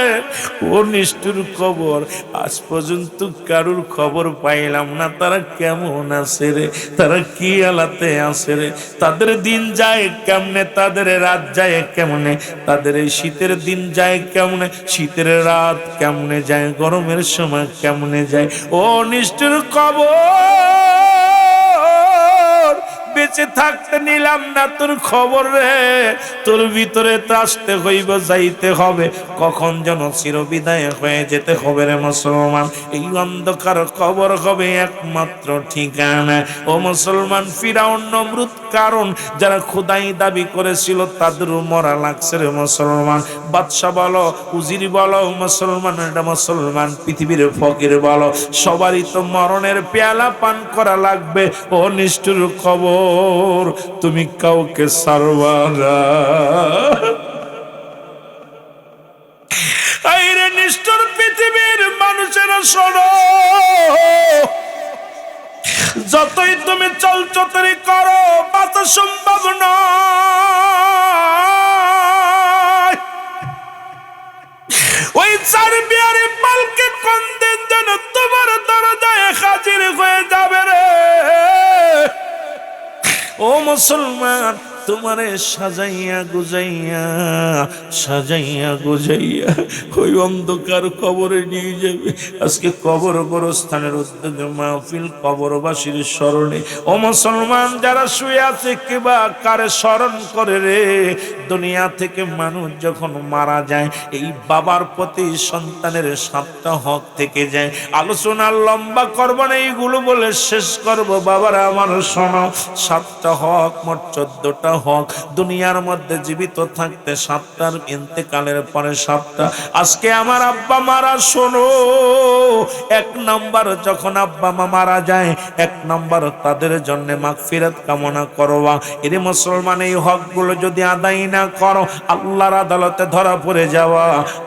ও নিষ্ঠুর খবর, আজ পর্যন্ত কারুর খবর পাইলাম না তারা কেমন আছে রে, তারা কি আলাতে আছে রে, তাদের দিন যায় কেমনে, তাদের রাত যায় কেমনে, তাদের এই শীতের দিন যায় কেমনে, শীতের রাত কেমনে যায়, গরমের সময় কেমনে যায়। ও নিষ্ঠুর কবর, বেঁচে থাকতে নিলাম না তোর খবর রে, তোর ভিতরে তো আসতে হইব, যাইতে হবে, কখন যেন চিরবিদায় হয়ে যেতে হবে রে মুসলমান। এই অন্ধকার কবর হবে একমাত্র ঠিকানা। ও মুসলমান, ফিরাউন নমরুদ কারণ যারা খোদাই দাবি করেছিল তাদেরও মরা লাগছে রে মুসলমান। বাদশা বলো, উজির বলো, মুসলমান এটা মুসলমান পৃথিবীর ফকির বলো, সবারই তো মরণের পেয়ালা পান করা লাগবে। ও নিষ্ঠুর খবর, তুমি কাউকে ছাড়বা না। আইরে নিষ্ঠুর পৃথিবীর মানুষেরা শোনো, যতই তুমি চলচতরি করো বাঁচা সম্ভব নয়। ওই চার বিয়ারে পালকে কোন দিন যেন তোমার দরজায় হাজির হয়ে যাবে রে। ও মুসলমান, তোমারে সাজাইয়া গুজাইয়া, সাজাইয়া গুজাইয়া ওই অন্ধকার কবরে নিয়ে যাবে। আজকে কবর গোরস্থানের উদ্যোগে মাহফিল কবরবাসীর স্মরণে। ও মুসলমান, যারা শুয়ে আছে কিবা কারে স্মরণ করে রে। দুনিয়া থেকে মানুষ যখন মারা যায়, এই বাবার প্রতি সন্তানের 7টা হক থেকে যায়। আলোচনা লম্বা করবো না, এইগুলো বলে শেষ করবো। বাবারা আমার শোনো, 7টা হক, মোট 14টা হক। দুনিয়ার মধ্যে জীবিত থাকতে 7টার, ইন্তেকালের পরে 7টা। আজকে আমার আব্বা মারা, শোনো, 1 নাম্বার যখন আব্বা মা মারা যায়, 1 নাম্বার তাদের জন্য মাগফিরাত কামনা করবা। এরে মুসলমান, এই হকগুলো যদি আদায় না করো, আল্লাহর আদালতে ধরা পড়ে যাওয়া।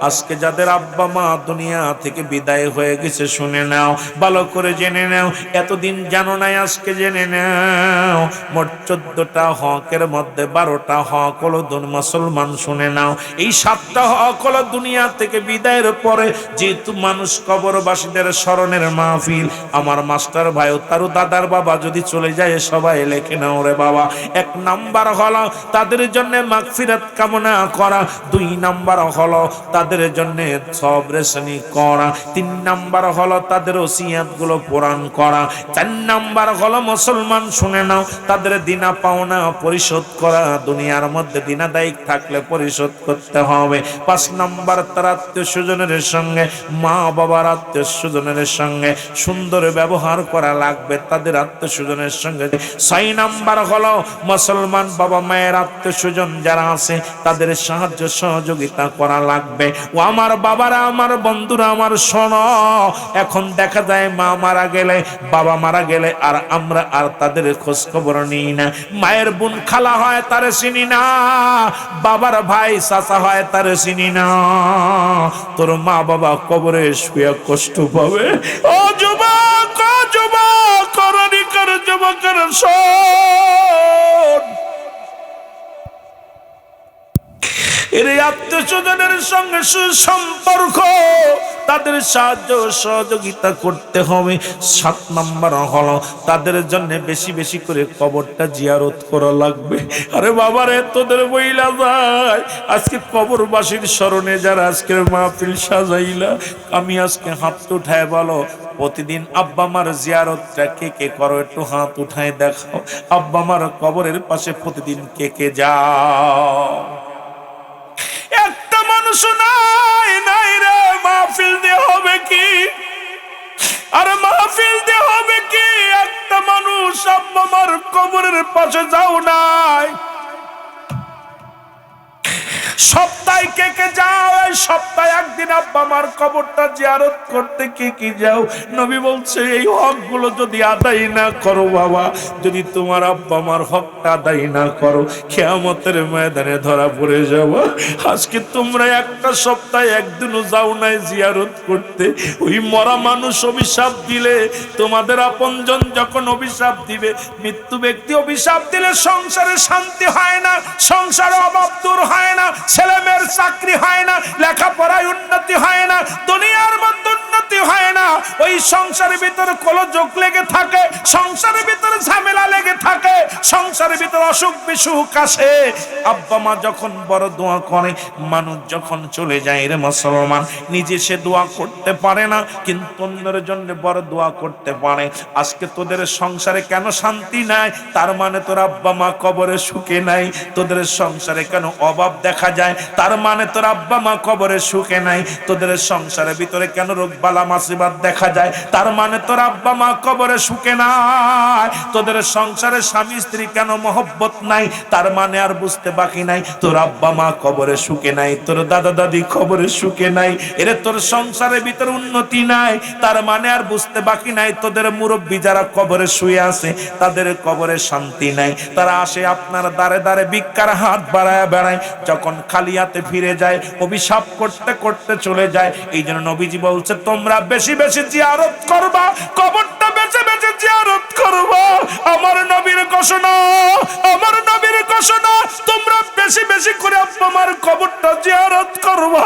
আজকে যাদের আব্বা মা দুনিয়া থেকে বিদায় হয়ে গেছে, শুনে নাও, ভালো করে জেনে নাও, এতদিন জানো নাই, আজকে জেনে নাও। মোট 14টা হকের মধ্যে 12টা হক হলো মুসলমান, শুনে নাও। এই 7টা হক হলো দুনিয়া থেকে বিদায়ের পরে, যেহেতু মানুষ কবরবাসীদের স্মরণের মাহফিল। আমার মাস্টার ভাই তারও দাদার বাবা যদি চলে যায়, সবাই লেখে নাও রে বাবা। 1 নাম্বার হলো তাদের জন্য মাগফিরাত কামনা করা, 2 নাম্বার হলো তাদের জন্য সবরেশনি করা, 3 নাম্বার হলো তাদের ওসিয়াত গুলো পূরণ করা, 4 নাম্বার হলো মুসলমান শুনে নাও তাদের দিনা পাওনা পরিশোধ করা। দুনিয়ার মধ্যে দিনা দায়িক থাকলে পরিশোধ করতে হবে। 5 নাম্বার তার আত্মীয় স্বজনের সঙ্গে, মা বাবার আত্মীয় স্বজনের সঙ্গে সুন্দর ব্যবহার করা লাগবে, তাদের আত্মীয় স্বজনের সঙ্গে। 6 নাম্বার হলো মুসলমান বাবা মায়ের আত্মীয় স্বজন যারা আছে তাদের সাহায্য সহযোগিতা করা লাগবে। ও আমার বাবারা, আমার বন্ধুরা, আমার শোনো, এখন দেখা যায় মা মারা গেলে, বাবা মারা গেলে আর আমরা আর তাদের খোঁজ খবর নিই না। মায়ের বোন খালা হয় তারে চিনি না, বাবার ভাই চাচা হয় তারে চিনি না। তোর মা বাবা কবরে শুয়ে কষ্ট পাবে। ও যুবক, ও যুবক, করণিকর যুবকের শোন, এর আত্মীয় স্বজনের সঙ্গে সুসম্পর্ক, তাদের সাহায্য সহযোগিতা করতে হবে। 7 নাম্বার হলো তাদের জন্য বেশি বেশি করে কবরটা জিয়ারত করা লাগবে। আরে বাবারে, তোদের বইলা যায় আজকে কবরবাসীর স্মরণে যারা আজকের মাহফিল সাজাইলা, আমি আজকে হাত উঠায় বলো, প্রতিদিন আব্বা মার জিয়ারতটা কে কে করো? একটু হাত উঠায় দেখাও। আব্বা মার কবরের পাশে প্রতিদিন কে কে যাও? একটা মানুষ নাই, নাই রে। মাহফিল দিয়ে হবে কি? আরে মাহফিল দিয়ে হবে কি? একটা মানুষ আব্বা মার কবরের পাশে যাও নাই। সপ্তাহে কে কে যাও? এই সপ্তাহে একদিন আব্বা মার কবরটা জিয়ারত করতে কে কে যাও? নবী বলছে এই হকগুলো যদি আদায় না করো বাবা, যদি তোমার আব্বা মার হকটা আদায় না করো, কিয়ামতের ময়দানে ধরা পড়ে যাবা। আজকে তোমরা একটা সপ্তাহে একদিনও যাও নাই জিয়ারত করতে। ওই মরা মানুষ অভিশাপ দিলে, তোমাদের আপনজন যখন অভিশাপ দিবে, মৃত্যু ব্যক্তি অভিশাপ দিলে সংসারে শান্তি হয় না, সংসারে অভাব দূর হয় না, ছেলে মেয়ের চাকরি হয় না, লেখাপড়ায় উন্নতি হয় না, দুনিয়ার মধ্যে উন্নতি হয় না। ওই সংসারের ভিতরে গোলযোগ লেগে থাকে, সংসারের ভিতরে ঝামেলা লেগে থাকে, সংসারের ভিতরে অসুখ বিসুখ আসে। আব্বা মা যখন বড় দোয়া করে, মানুষ যখন চলে যায় রে মুসলমান, নিজে সে দোয়া করতে পারে না, কিন্তু অন্যের জন্য বড় দোয়া করতে পারে। আজকে তোদের সংসারে কেন শান্তি নাই? তার মানে তোর আব্বা মা কবরে সুখে নাই। তোদের সংসারে কেন অভাব দেখা যায়? তার মানে তোর আব্বা মা কবরে সুখে নাই। তোদের সংসারের ভিতরে কেন রোগ বালা মুসিবত দেখা যায়? তার মানে তোর আব্বা মা কবরে সুখে নাই। তোদের সংসারে স্বামী স্ত্রী কেন মহব্বত নাই? তার মানে আর বুঝতে বাকি নাই তোর আব্বা মা কবরে সুখে নাই, তোর দাদা দাদি কবরে সুখে নাই। এরে তোর সংসারের ভিতরে উন্নতি নাই, তার মানে আর বুঝতে বাকি নাই তোদের মুরব্বী যারা কবরে শুয়ে আছে তাদের কবরে শান্তি নাই। তারা আসে আপনার দ্বারে দ্বারে ভিক্ষার হাত বাড়ায় বেড়ায়, যখন খালি হাতে ফিরে যায় অভিশাপ করতে করতে চলে যায়। এই জন্য নবীজি বলছে তোমরা বেশি বেশি জিয়ারত করবা, কবরটা বেছে বেছে জিয়ারত করবা। আমার নবীর ঘোষণা, আমার নবীর ঘোষণা, তোমরা বেশি বেশি করে আব্বা মার কবরটা জিয়ারত করবা।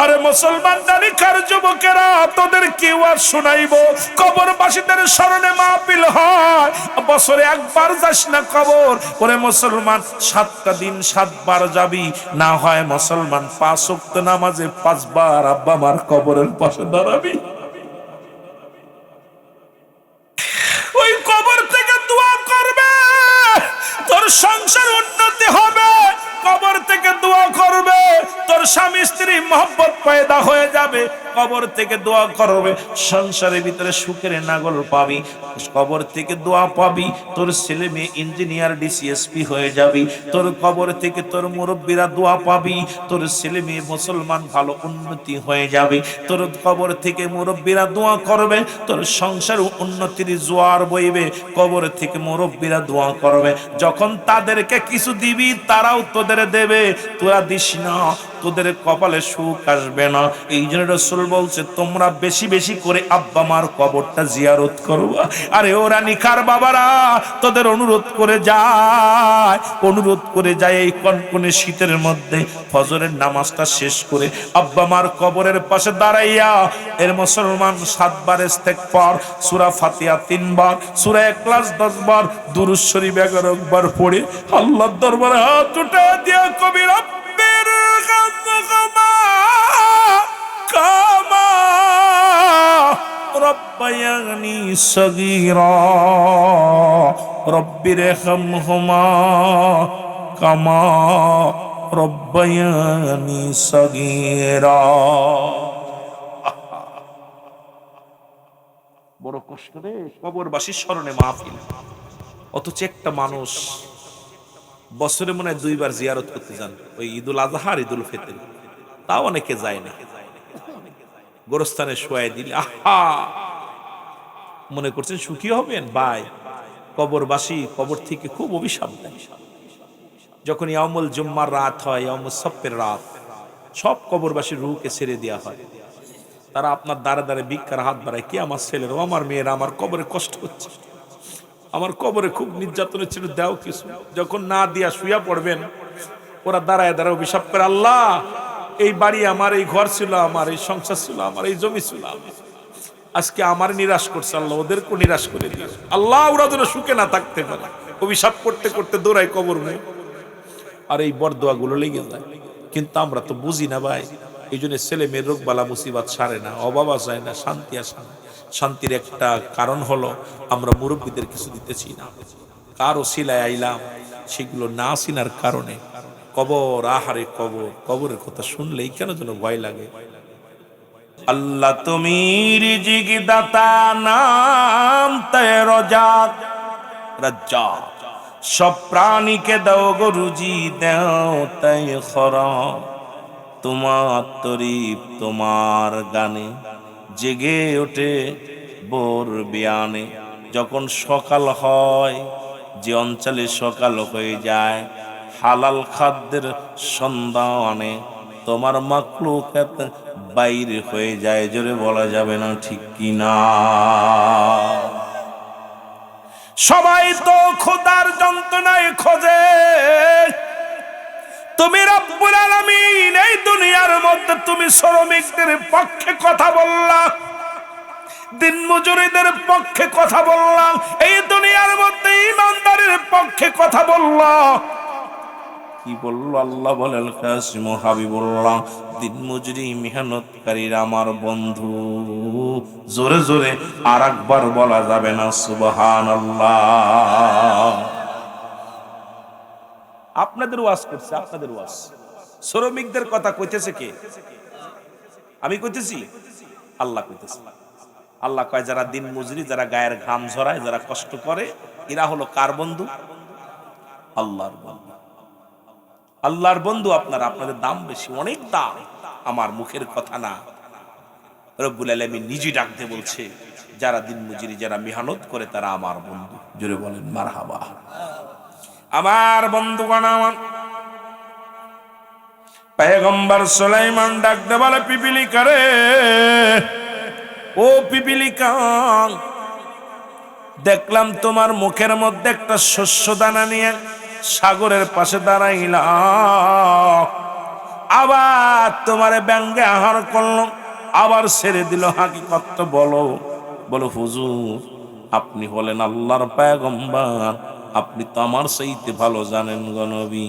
আরে মুসলমান নারীকার যুবকেরা, তোদের কেউ আর শোনাইব? কবরবাসীদের স্মরণে মাহফিল হয়, বছরে একবার যাস না কবর? ওরে মুসলমান 7টা দিন 7 বার যাবি, না হয় মুসলমান 5 ওয়াক্ত নামাজে 5 বার আব্বা মার কবরের পাশে দাঁড়াবি। ওই কবর থেকে দোয়া করবে, তোর সংসার উন্নতি হবে। কবর থেকে দোয়া করবে, তোর স্বামী স্ত্রী মহব্বত পয়দা হয়ে যাবে। কবর থেকে দোয়া করবে, সংসারের ভিতরে সুখের নাগল পাবি। কবর থেকে দোয়া পাবি, তোর ছেলে মেয়ে ইঞ্জিনিয়ার ডিসিএসপি হয়ে যাবি। তোর কবর থেকে তোর মুরব্বীরা দোয়া পাবি, তোর ছেলে মেয়ে মুসলমান ভালো উন্নতি হয়ে যাবে। তোর কবর থেকে মুরব্বীরা দোয়া করবে, তোর সংসার উন্নতির জোয়ার বইবে। কবর থেকে মুরব্বীরা দোয়া করবে, যখন তাদেরকে কিছু দিবি তারাও তোদের দেবে, তোরা দিস না, তোদের কপালে সুখ আসবে না। এই জন্য রাসূল বলছে তোমরা বেশি বেশি করে আব্বা মার কবরটা জিয়ারত করবা। আরে ওরা নিখার বাবারা তোদের অনুরোধ করে যায়, অনুরোধ করে যায় এই কনকনে শীতের মধ্যে ফজরের নামাজটা শেষ করে আব্বা মার কবরের পাশে দাঁড়াইয়া এর মুসলমান 7 বার ইস্তেগফার, সূরা ফাতিহা 3 বার, সূরা ইখলাস 10 বার, দুরূদ শরীফ 11 বার পড়ে আল্লাহর দরবারে হাত উঠে দিয়া কবি রব্বির গামগমা কামা রব্বায়ানি সগীরা রব্বির হামহুমা কামা রব্বায়ানি সগীরা। বড় কষ্ট রে কবরবাসীর স্মরণে মাহফিল, অথচ একটা মানুষ বছরে মনে হয় 2 বার জিয়ারত করতে যান, ওই ঈদুল আজহা আর ঈদুল ফিতর, তাও অনেকে যায় না। গোরস্থানে শোয়াই দিলে আহা মনে করছেন সুখী হবেন? ভাই কবরবাসী কবর থেকে খুব অভিশাপ দেয়। যখন ইয়াউমুল জুম্মার রাত হয়, ইয়াউমুস সফের রাত, সব কবরবাসীর রূহকে ছেড়ে দেওয়া হয়। তারা আপনার দ্বারে দ্বারে ভিক্ষার হাত বাড়ায়, কি আমার ছেলেরা, আমার মেয়েরা আমার কবরে কষ্ট হচ্ছে, আমার কবরে খুব নির্যাতনের ছিল, দাও কিছু। যখন না দিয়া শুয়া পড়বেন, ওরা দাঁড়ায় দাঁড়ায় অভিশাপ করে, আল্লাহ এই বাড়ি আমার, এই ঘর ছিল আমার, এই সংসার ছিল আমার, এই জমি ছিল আমার, আজকে আমার নিরাশ করছে, আল্লাহ ওদেরকে নিরাশ করে দিও আল্লাহ, ওরা যেন সুখে না থাকতে পারে। অভিশাপ করতে করতে দৌড়ায় কবর নেই, আর এই বরদোয়া গুলো লেগে যায়। কিন্তু আমরা তো বুঝি না ভাই, এই জন্য ছেলে মেয়ের রোগ বালা মুসিবত সারে না, অভাব যায় না, শান্তি আসে না। শান্তির একটা কারণ হলো আমরা মুরব্বীদের কিছু দিতেছি না, কারো সিলায় আইলাম, সেগুলো না চিনার কারণে কবর, আহারে কবর, কবরের কথা শুনলেই কেন যেন ভয় লাগে। আল্লাহ তুমি রিজিক দাতা, নাম তে রাজ্জাক, রাজ্জাক, সব প্রাণীকে দাও গো রুজি দাও তাই খরা, তোমার তরিপ তোমার গানে জেগে ওঠে ভোর বিয়ানে। যখন সকাল হয়, যে অঞ্চলে সকাল হয়ে যায়, হালাল খাদ্যের সন্ধানে তোমার মাখলুকাত বাইরে হয়ে যায়। জোরে বলা যাবে না ঠিক কিনা? সবাই তো খোদার যন্ত্রণায় খোঁজে, তুমি রব্বুল আলামিন এই দুনিয়ার মধ্যে তুমি শ্রমিকদের পক্ষে কথা বললা, দিন মজুরিদের পক্ষে কথা বললাম, এই দুনিয়ার মধ্যে ইমানদারের পক্ষে কথা বললাম। কি বললো আল্লাহ বলেন, কাসিম হাবিবুল্লাহ, দিন মজুরি মেহনতকারীরা আমার বন্ধু। জোরে জোরে আর একবার বলা যাবে না সুবহানাল্লাহ? আপনাদের ওয়াজ করছে, আপনাদের ওয়াজ। শ্রমিকদের কথা কইতেছে কে? আমি কইতেছি? আল্লাহ কইতেছে। আল্লাহ কয় যারা দিন মজুরি, যারা গায়ের ঘাম ঝরায়, যারা কষ্ট করে, এরা হলো কার বন্ধু? আল্লাহর বন্ধু। আল্লাহর বন্ধু আপনারা, আপনাদের দাম বেশি, অনেক দাম। আমার মুখের কথা না, রব্বুল আলামিন নিজে ডাক দিয়ে বলছে, যারা দিন মজুরি, যারা মেহনত করে, তারা আমার বন্ধু। জোরে বলেন মারহাবা। আমার বন্ধুগণ, আমার পয়গম্বর সুলাইমান ডাক দিয়ে বলে, পিপিলিকা রে, ও পিপিলিকা, দেখলাম তোমার মুখের মধ্যে একটা শস্য দানা নিয়ে সাগরের পাশে দাঁড়াইলাম, আবার তোমারে ব্যঙ্গে আহার করলো, আবার ছেড়ে দিল। হাকিকত বলো। বলো হুজুর, আপনি হলেন আল্লাহর পয়গম্বর, আপনি তো আমার চাইতে ভালো জানেন গো নবী।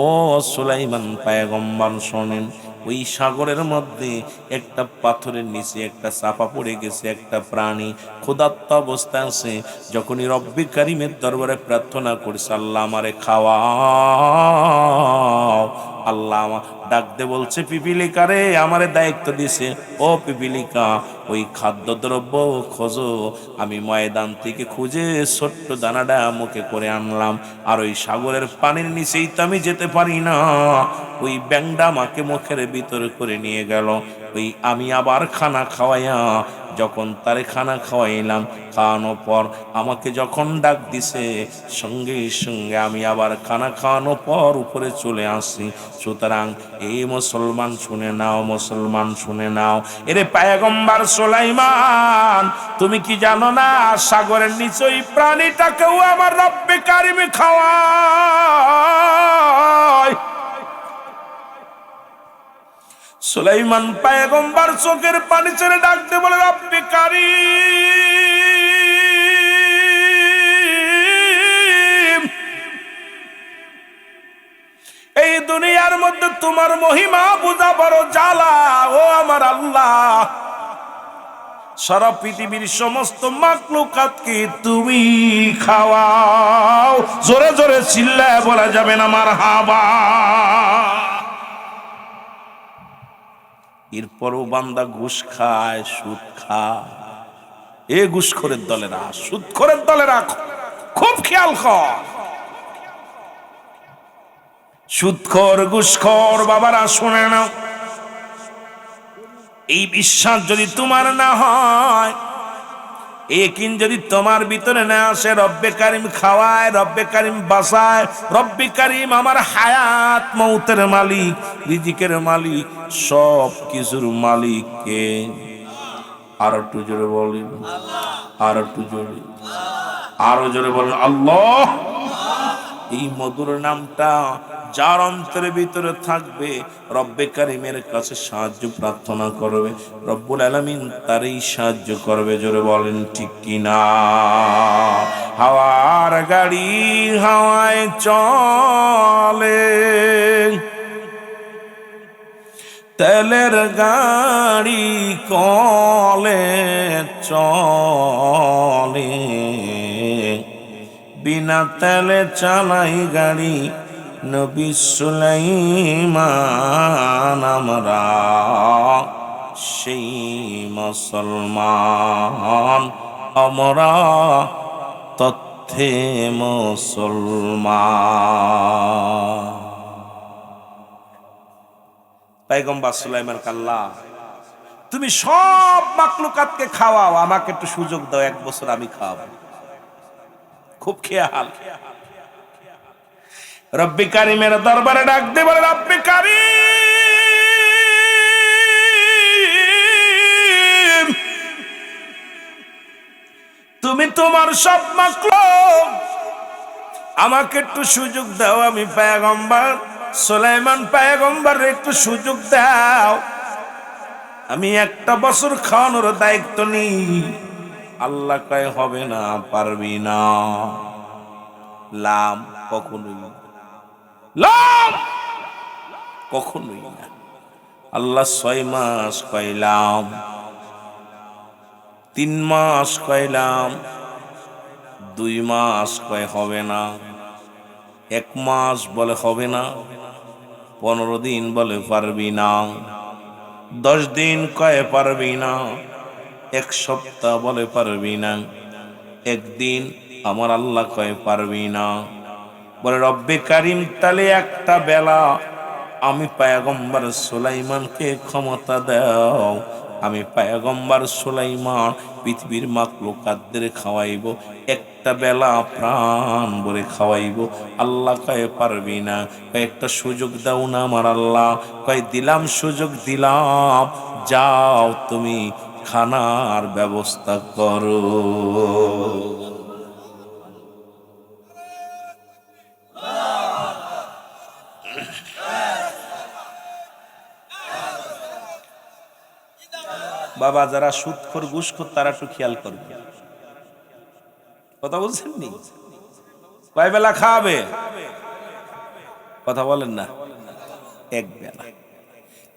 ও সুলাইমান পয়গম্বর শোনেন, ওই সাগরের মধ্যে একটা পাথরের নিচে একটা চাপা পড়ে গেছে একটা প্রাণী, ক্ষুধার্ত অবস্থায় আছে। যখনই রব্বি কারিমের দরবারে প্রার্থনা করছে, আল্লাহ আমারে খাওয়াও, আল্লাহ আমার ডাক দে বলছে, পিপিলিকা রে, আমারে দায়িত্ব দিছে, ও পিপিলিকা, ওই খাদ্যদ্রব্য খোঁজো। আমি ময়দান থেকে খুঁজে ছোট্ট দানাটা মুখে করে আনলাম, আর ওই সাগরের পানির নিচেই তো আমি যেতে পারি না। ওই ব্যাংটা আমাকে মুখের ভিতরে করে নিয়ে গেল। ওই আমি আবার খানা খাওয়াইয়া, যখন তারে খানা খাওয়াইলাম, খাওয়ানোর পর আমাকে যখন ডাক দিছে, সঙ্গে সঙ্গে আমি আবার খানা খাওয়ানোর পর উপরে চলে আসি। সুতরাং এই মুসলমান শুনে নাও, মুসলমান শুনে নাও, এরে পয়গম্বর সুলাইমান, তুমি কি জানো না, সাগরের নিচে ওই প্রাণীটাকেও আমার রব্বে কারিম খাওয়ায়। সুলাইমান পয়গম্বর চোখের পানি ছেড়ে ডাক দিয়ে বলে, রব্বে কারিম, এই দুনিয়ার মধ্যে তোমার মহিমা বুঝা বড় জ্বালা। ও আমার আল্লাহ, সারা পৃথিবীর সমস্ত মাখলুকাতকে তুমি খাওয়াও। জোরে জোরে চিল্লায় বলা যাবে না মারহাবা? এরপরও বান্দা ঘুষ খায়, সুদ খায়। এ ঘুষখোরের দলেরা, সুদখোরের দলেরা খুব খেয়াল কর। সুদখোর, ঘুষখোর বাবারা শুনে নাও, এই বিশ্বাস যদি তোমার না হয়, একিন যদি তোমার ভিতরে না আসে, রব্বে কারিম খাওয়ায়, রব্বে কারিম বাঁচায়, রব্বে কারিম আমার হায়াত মৌতের মালিক, রিজিকের মালিক, সব কিছুর মালিক কে? আর একটু জোরে বলেন, আর একটু জোরে, আরো জোরে বলেন আল্লাহ। এই মধুর নামটা যার অন্তরের ভিতরে থাকবে, রব্বে কারিমের কাছে সাহায্য প্রার্থনা করবে, রব্বুল আলামিন তারই সাহায্য করবে। জোরে বলেন ঠিক কিনা? হাওয়ার গাড়ি হাওয়ায় চলে, তেলের গাড়ি কলে চলে, বিনা তেলে চালাই গাড়ি নবী সুলাইমান। আমরা সেই মুসলমান, আমরা মধ্যে মুসলমান। পয়গম্বর সুলাইমান আল্লাহ, তুমি সব মাখলুকাতকে খাওয়াও, আমাকে একটু সুযোগ দাও, 1 বছর আমি খাওয়াবো। খুব খেয়াল। রব্বি কারিমের দরবারে ডাক দিয়ে বলে, রব্বি কারিম, তুমি তোমার সব মাখলুক, আমাকে একটু সুযোগ দাও, আমি পয়গম্বর সুলাইমান পয়গম্বর একটু সুযোগ দাও, আমি 1 বছর খাওয়ানোর দায়িত্ব নিই। আল্লাহ কয় হবে না, পারবি না। লাম কখনোই, লাম কখনোই না। আল্লাহ 6 মাস কইলাম, 3 মাস কইলাম, 2 মাস কয় হবে না, 1 মাস বলে হবে না, 15 দিন বলে পারবি না, 10 দিন কয় পারবি না, 1 সপ্তাহ বলে পারবি না, 1 দিন আমার আল্লাহ কয় পারবি না। বলে রব্বে কারিম, তাহলে একটা বেলা আমি পয়গম্বর সুলাইমানকে ক্ষমতা দাও, আমি পয়গম্বর সুলাইমান পৃথিবীর মাখলুকাতদের খাওয়াইব, একটা বেলা প্রাণ ভরে খাওয়াইব। আল্লাহ কয় পারবি না। একটা সুযোগ দাও না আমার আল্লাহ। কয় দিলাম, সুযোগ দিলাম, যাও তুমি খানার ব্যবস্থা করো। বাবা, যারা সুদখোর ঘুষখোর তারা একটু খেয়াল করবে। কথা বলছেন নি? কয় বেলা খাবে? কথা বলেন না, 1 বেলা।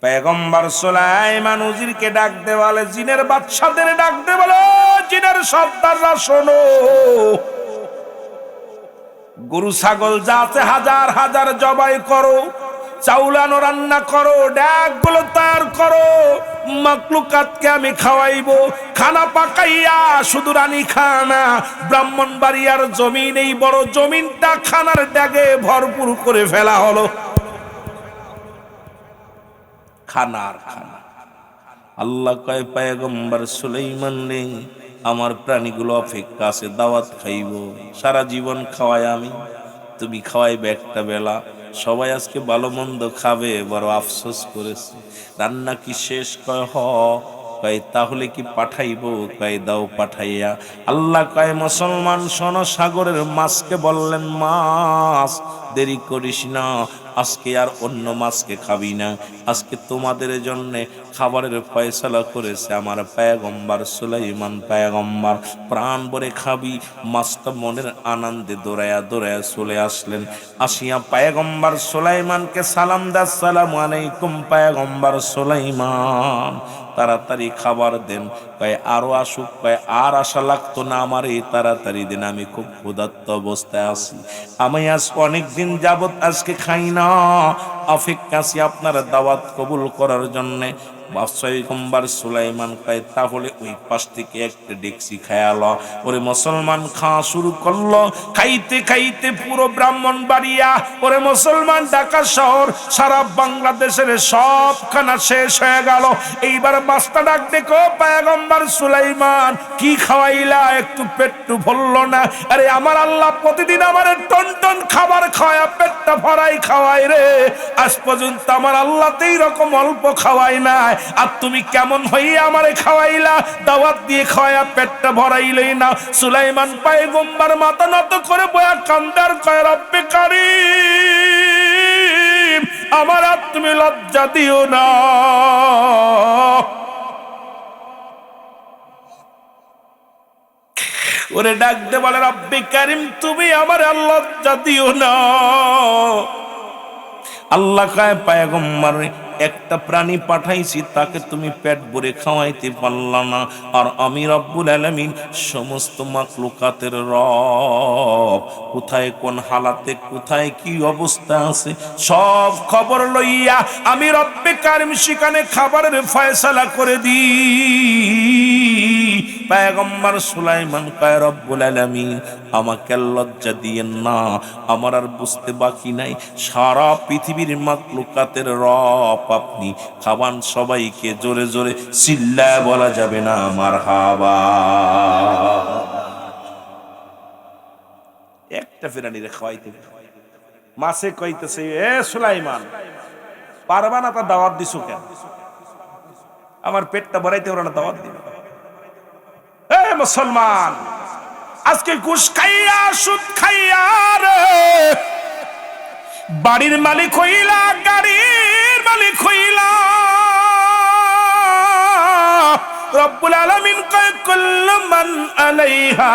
পয়গম্বর সুলাইমান উজিরকে ডাক দে বলে, জিনের বাদশাদের ডাক দে বলে, জিনের সর্দাররা শোনো, গরু ছাগল যা আছে হাজার হাজার জবাই করো, চাউলানো রান্না করো, ডাকগুলো তৈয়ার করো, মাখলুকাতকে আমি খাওয়াইবো। খানা পাকাইয়া শুধু রানী খানা, ব্রাহ্মণবাড়িয়ার জমিন, এই বড় জমিনটা খানার ডাকে ভরপুর করে ফেলা হলো। খানার খানা। আল্লাহ কয় পয়গম্বর সুলাইমান রে, আমার প্রাণীগুলো অপেক্ষা আছে, দাওয়াত খাইব, সারা জীবন খাওয়াই আমি, তুমি খাওয়াইবে একটা বেলা। সবাই আজকে ভালো মন্দ খাবে, বড় আফসোস করেছে। রান্না কি শেষ? কয় হ। কয় তাহলে কি পাঠাইবো? কয় দাও পাঠাইয়া। আল্লাহ কয় মুসলমান শোনো, সাগরের মাছকে বললেন, মাছ দেরি করিস না, আজকে আর অন্য মাছকে খাবি না, আজকে তোমাদের জন্য খাবারের ফয়সালা করেছে আমার পয়গম্বর সুলাইমান পয়গম্বর, প্রাণ ভরে খাবি। মাছটা মনের আনন্দে দৌড়ায়া দৌড়ায়া চলে আসলেন। আসিয়া পয়গম্বর সুলাইমানকে সালাম দা, আসসালামু আলাইকুম পয়গম্বর সুলাইমান, তাড়াতাড়ি খাবার দেন। কয় আরো আসুক। কয় আর আশা লাগতো না আমার, এই তাড়াতাড়ি দেন, আমি খুব ক্ষুধার্ত অবস্থায় আছি, আমি আজ অনেকদিন যাবত আজকে খাই না, অপেক্ষা আছি আপনার দাওয়াত কবুল করার জন্যে। পয়গম্বর সুলাইমান কয় তাহলে ওই পাশ থেকে একটা ডেকসি খায়ালো। ওরে মুসলমান খাওয়া শুরু করলো। খাইতে খাইতে পুরো ব্রাহ্মণবাড়িয়া, ওরে মুসলমান ঢাকা শহর, সারা বাংলাদেশের সব খানা শেষ হয়ে গেল। এইবার বাস্তা ডাক দেখো, পয়গম্বর সুলাইমান কি খাওয়াইলা? একটু পেটটু ভরলো না। আরে আমার আল্লাহ প্রতিদিন আমার টন টন খাবার খাওয়ায়, পেটটা ভরাই খাওয়াই রে, আজ পর্যন্ত আমার আল্লাহ এই রকম অল্প খাওয়াই নাই। আর তুমি কেমন হইয়া আমারে খাওয়াইলা? দাওয়াত দিয়ে খাওয়ায়া পেটটা ভরাইলেই না। সুলাইমান পয়গম্বর মাথা নত করে বয়া কান্দার কয়, রব্বে কারীম, আমার আর তুমি লজ্জা দিও না। ওরে ডাক দে বলে, রব্বে কারীম, তুমি আমার আর লজ্জা দিও না। আল্লাহ কয় পয়গম্বর, একটা প্রাণী পাঠাইছি, তাকে তুমি পেট ভরে খাওয়াইতে পারলা না, আর আমি রব্বুল আলামিন সমস্ত মাখলুকাতের রব, কোথায় কোন হালাতে কোথায় কি অবস্থা আছে সব খবর লইয়া আমি রব্বে কারীম সেখানে খাবারের ফয়সালা করে দিই। পয়গম্বর সুলাইমান কয় রব্বুল আলামিন আমাকে লজ্জা দিয়েন না, আমার আর বুঝতে বাকি নাই সারা পৃথিবীর মাখলুকাতের রব আপনি, খাবান সবাইকে জোরে জোরে চিল্লায় বলা যাবে না মারহাবা। একটা ফেরানিরে খাওয়াইতে মাছে কইতেছে এ সুলাইমান পারবা না, তা দাওয়াত দিছো কেন? আমার পেটটা ভরাইতে ওরা না দাওয়াত দিবে। এ মুসলমান, আজকে ঘুষ খাইয়া সুদ খাইয়া রে বাড়ির মালিক হইলা, গাড়ির মালিক হইলা। রব্বুল আলামিন কয় কুল্লু মান আলাইহা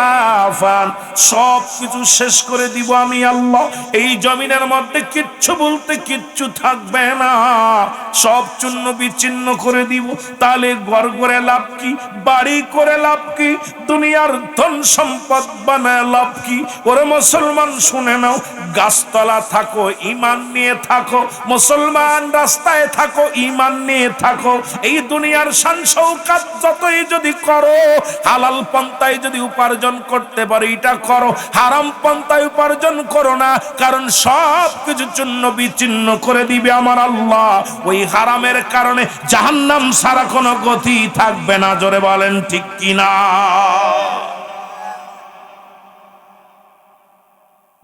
ফান, সব কিছু শেষ করে দিব আমি আল্লাহ। এই জমিনের মধ্যে কিচ্ছু বলতে কিচ্ছু থাকবে না, সব চূর্ণ বিচ্ছিন্ন করে দিব। তাহলে ঘর করে লাভ কি, বাড়ি করে লাভ কি, দুনিয়ার ধন সম্পদ বানায় লাভ কি? ওরে মুসলমান শুনে নাও, গাছতলা থাকো ঈমান নিয়ে থাকো, মুসলমান রাস্তায় থাকো ঈমান নিয়ে থাকো। এই দুনিয়ার শান শৌকত যতই যদি করো, হালাল পন্থায় যদি উপার্জন করতে পারো এটা করো, হারাম পন্থায় উপার্জন করো না, কারণ সব কিছু চূর্ণ বিচ্ছিন্ন করে দিবে আমার আল্লাহ। ওই হারামের কারণে জাহান্নাম ছাড়া কোনো গতি থাকবে না। জোরে বলেন ঠিক কিনা?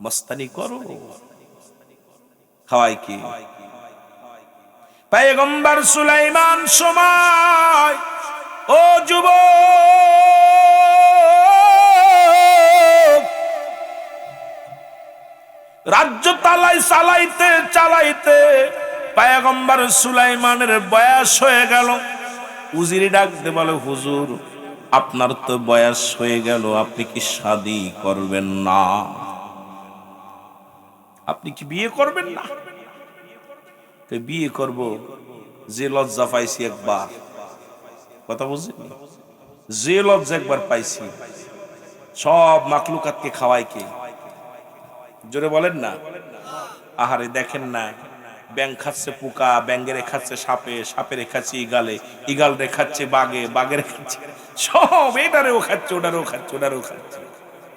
মস্তানি করো, খাওয়াই কি? পয়গম্বর সুলাইমান সময়, ও যুবক, রাজ্য চালাইতে চালাইতে পয়গম্বর সুলাইমানের বয়স হয়ে গেল। উজিরে ডাকতে বলে হুজুর আপনার তো বয়স হয়ে গেল, আপনি কি শাদী করবেন না? আপনি কি বিয়ে করবেন না? বিয়ে করব, যে লজ্জা পাইছি একবার, কথা বুঝেন, যে লজ্জা একবার পাইছি, সব মাখলুকাতকে খাওয়াই কে? জোরে বলেন না। আহারে দেখেন না, ব্যাং খাচ্ছে পোকা, ব্যাঙ্গেরে খাচ্ছে সাপে, সাপেরে খাচ্ছে ইগালে, ইগালরে খাচ্ছে বাগে, বাগেরে খাচ্ছে সব, এটারেও খাচ্ছে, ওটারেও খাচ্ছে, ওটারেও খাচ্ছে।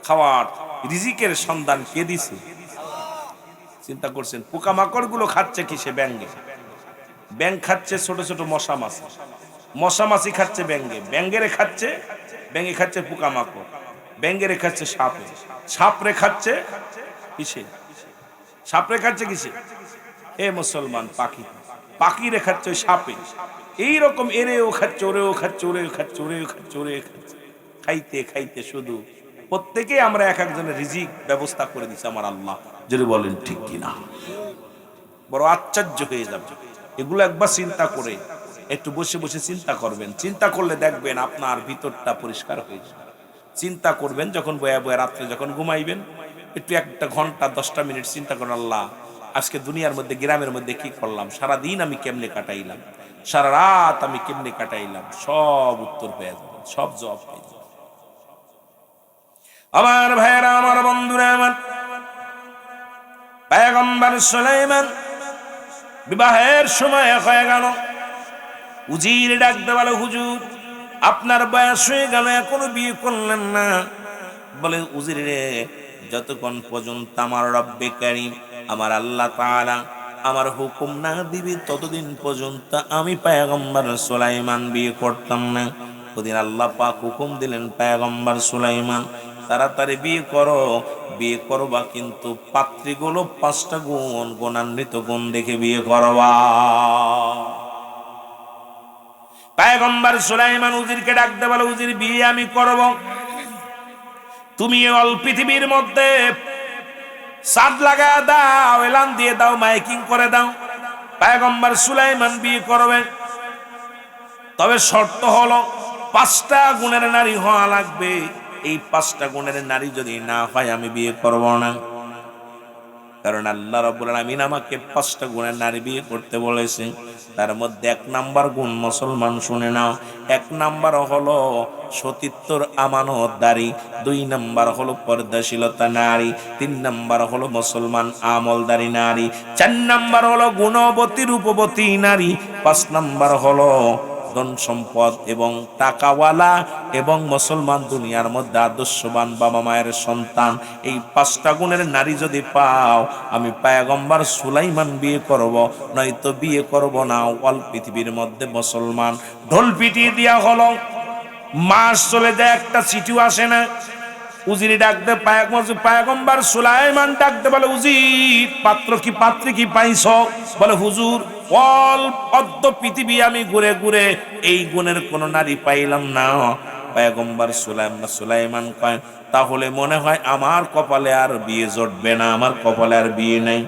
খাওয়ার রিজিকের সন্ধান কে দিছে? চিন্তা করছেন? পোকামাকড় গুলো খাচ্ছে কিসে? ব্যাঙ্গে। ব্যাং খাচ্ছে ছোট ছোট মশা মাছি, মশা মাছি খাচ্ছে ব্যাঙ্গে, ব্যাঙ্গেরে খাচ্ছে, ব্যাঙ্গে খাচ্ছে পোকামাকড়, ব্যাঙ্গেরে খাচ্ছে সাপে, সাপরে খাচ্ছে কিসে? সাপরে খাচ্ছে কিসে? এ মুসলমান, পাখি, পাখিরে খাচ্ছে ওই সাপে। এইরকম এরেও খাচ্ছে, ওরেও খাচ্ছে, ওরেও খাচ্ছে, ওরেও খাচ্ছে, ওরেও খাচ্ছে, খাইতে খাইতে শুধু প্রত্যেকে আমরা এক একজনের রিজিক ব্যবস্থা করে দিচ্ছি আমার আল্লাহ। যদি বলেন ঠিক কিনা? বড় আশ্চর্য হয়ে যাবে। এগুলো একবার চিন্তা করে, একটু বসে বসে চিন্তা করবেন, চিন্তা করলে দেখবেন আপনার ভিতরটা পরিষ্কার হয়ে যাবে। চিন্তা করবেন যখন বয়া বয়া রাত্রে যখন ঘুমাইবেন, একটু একটা ঘন্টা 10টা মিনিট চিন্তা করেন, আল্লাহ আজকে দুনিয়ার মধ্যে গ্রামের মধ্যে কি করলাম, সারা দিন আমি কেমনে কাটাইলাম, সারা রাত আমি কেমনে কাটাইলাম, সব উত্তর পেয়ে যাবেন, সব জবাব পেয়ে যাবেন। আমার ভাইয়েরা, আমার বন্ধুরা, আমার পয়গম্বর সুলাইমান বিবাহের সময় হয়ে গেল। উজির ডাকতে বলে হুজুর আপনার বয়স হয়ে গেল, এখনো বিয়ে করলেন না। বলে উজির রে, যতক্ষণ পর্যন্ত আমার রব্বে কারীম, আমার আল্লাহ তাআলা আমার হুকুম না দিবে ততদিন পর্যন্ত আমি পয়গম্বর সুলাইমান বিয়ে করতাম না। ওদিন আল্লাহ পাক হুকুম দিলেন, পয়গম্বর সুলাইমান তাড়াতাড়ি বিয়ে করো, বিয়ে করবা কিন্তু পাত্রীগুলো 5টা গুণ, গুণান্বিত গুণ দেখে বিয়ে করবা। পয়গম্বর সুলাইমান উজিরকে ডাকতে বলে, উজির বিয়ে আমি করব, তুমি অল পৃথিবীর মধ্যে সাদ লাগা দাও, এলান দিয়ে দাও, মাইকিং করে দাও, পয়গম্বর সুলাইমান বিয়ে করবেন। তবে শর্ত হলো 5টা গুণের নারী হওয়া লাগবে। এই 5টা গুণের নারী যদি না হয় আমি বিয়ে করব না। কারণ আল্লাহ রাব্বুল আলামিন আমাকে 5টা গুণের নারী বিয়ে করতে বলেছে। তার মধ্যে 1 নাম্বার গুণ মুসলমান শুনে নাও, 1 নাম্বার হলো সতীত্বর আমানতদারি, 2 নাম্বার হলো পর্দাশীলতা নারী, 3 নাম্বার হলো মুসলমান আমলদারি নারী, 4 নাম্বার হলো গুণবতী রূপবতী নারী, 5 নাম্বার হলো ধন সম্পদ এবং টাকাওয়ালা এবং মুসলমান দুনিয়ার মধ্যে আদর্শবান বাবা মায়ের সন্তান, এই 5টা গুণের নারী যদি পাও, আমি পয়গম্বর সুলাইমান বিয়ে করব, নয়তো বিয়ে করব না। অল পৃথিবীর মধ্যে মুসলমান ঢোল পিটিয়ে দেওয়া হলো, মাস চলে যায়, একটা চিঠিও আসে না। উজিরি ডাকতে পয়গম্বর সুলাইমান ডাকতে বলে, উজির পাত্র কি পাত্রী কি পাইছ? বলে হুজুর অল পদ্ম পৃথিবী আমি ঘুরে ঘুরে এই গুণের কোন নারী পাইলাম না। পয়গম্বর সুলাইমান কয়, তাহলে মনে হয় আমার কপালে আর বিয়ে জটবে না, আমার কপালে আর বিয়ে নেই।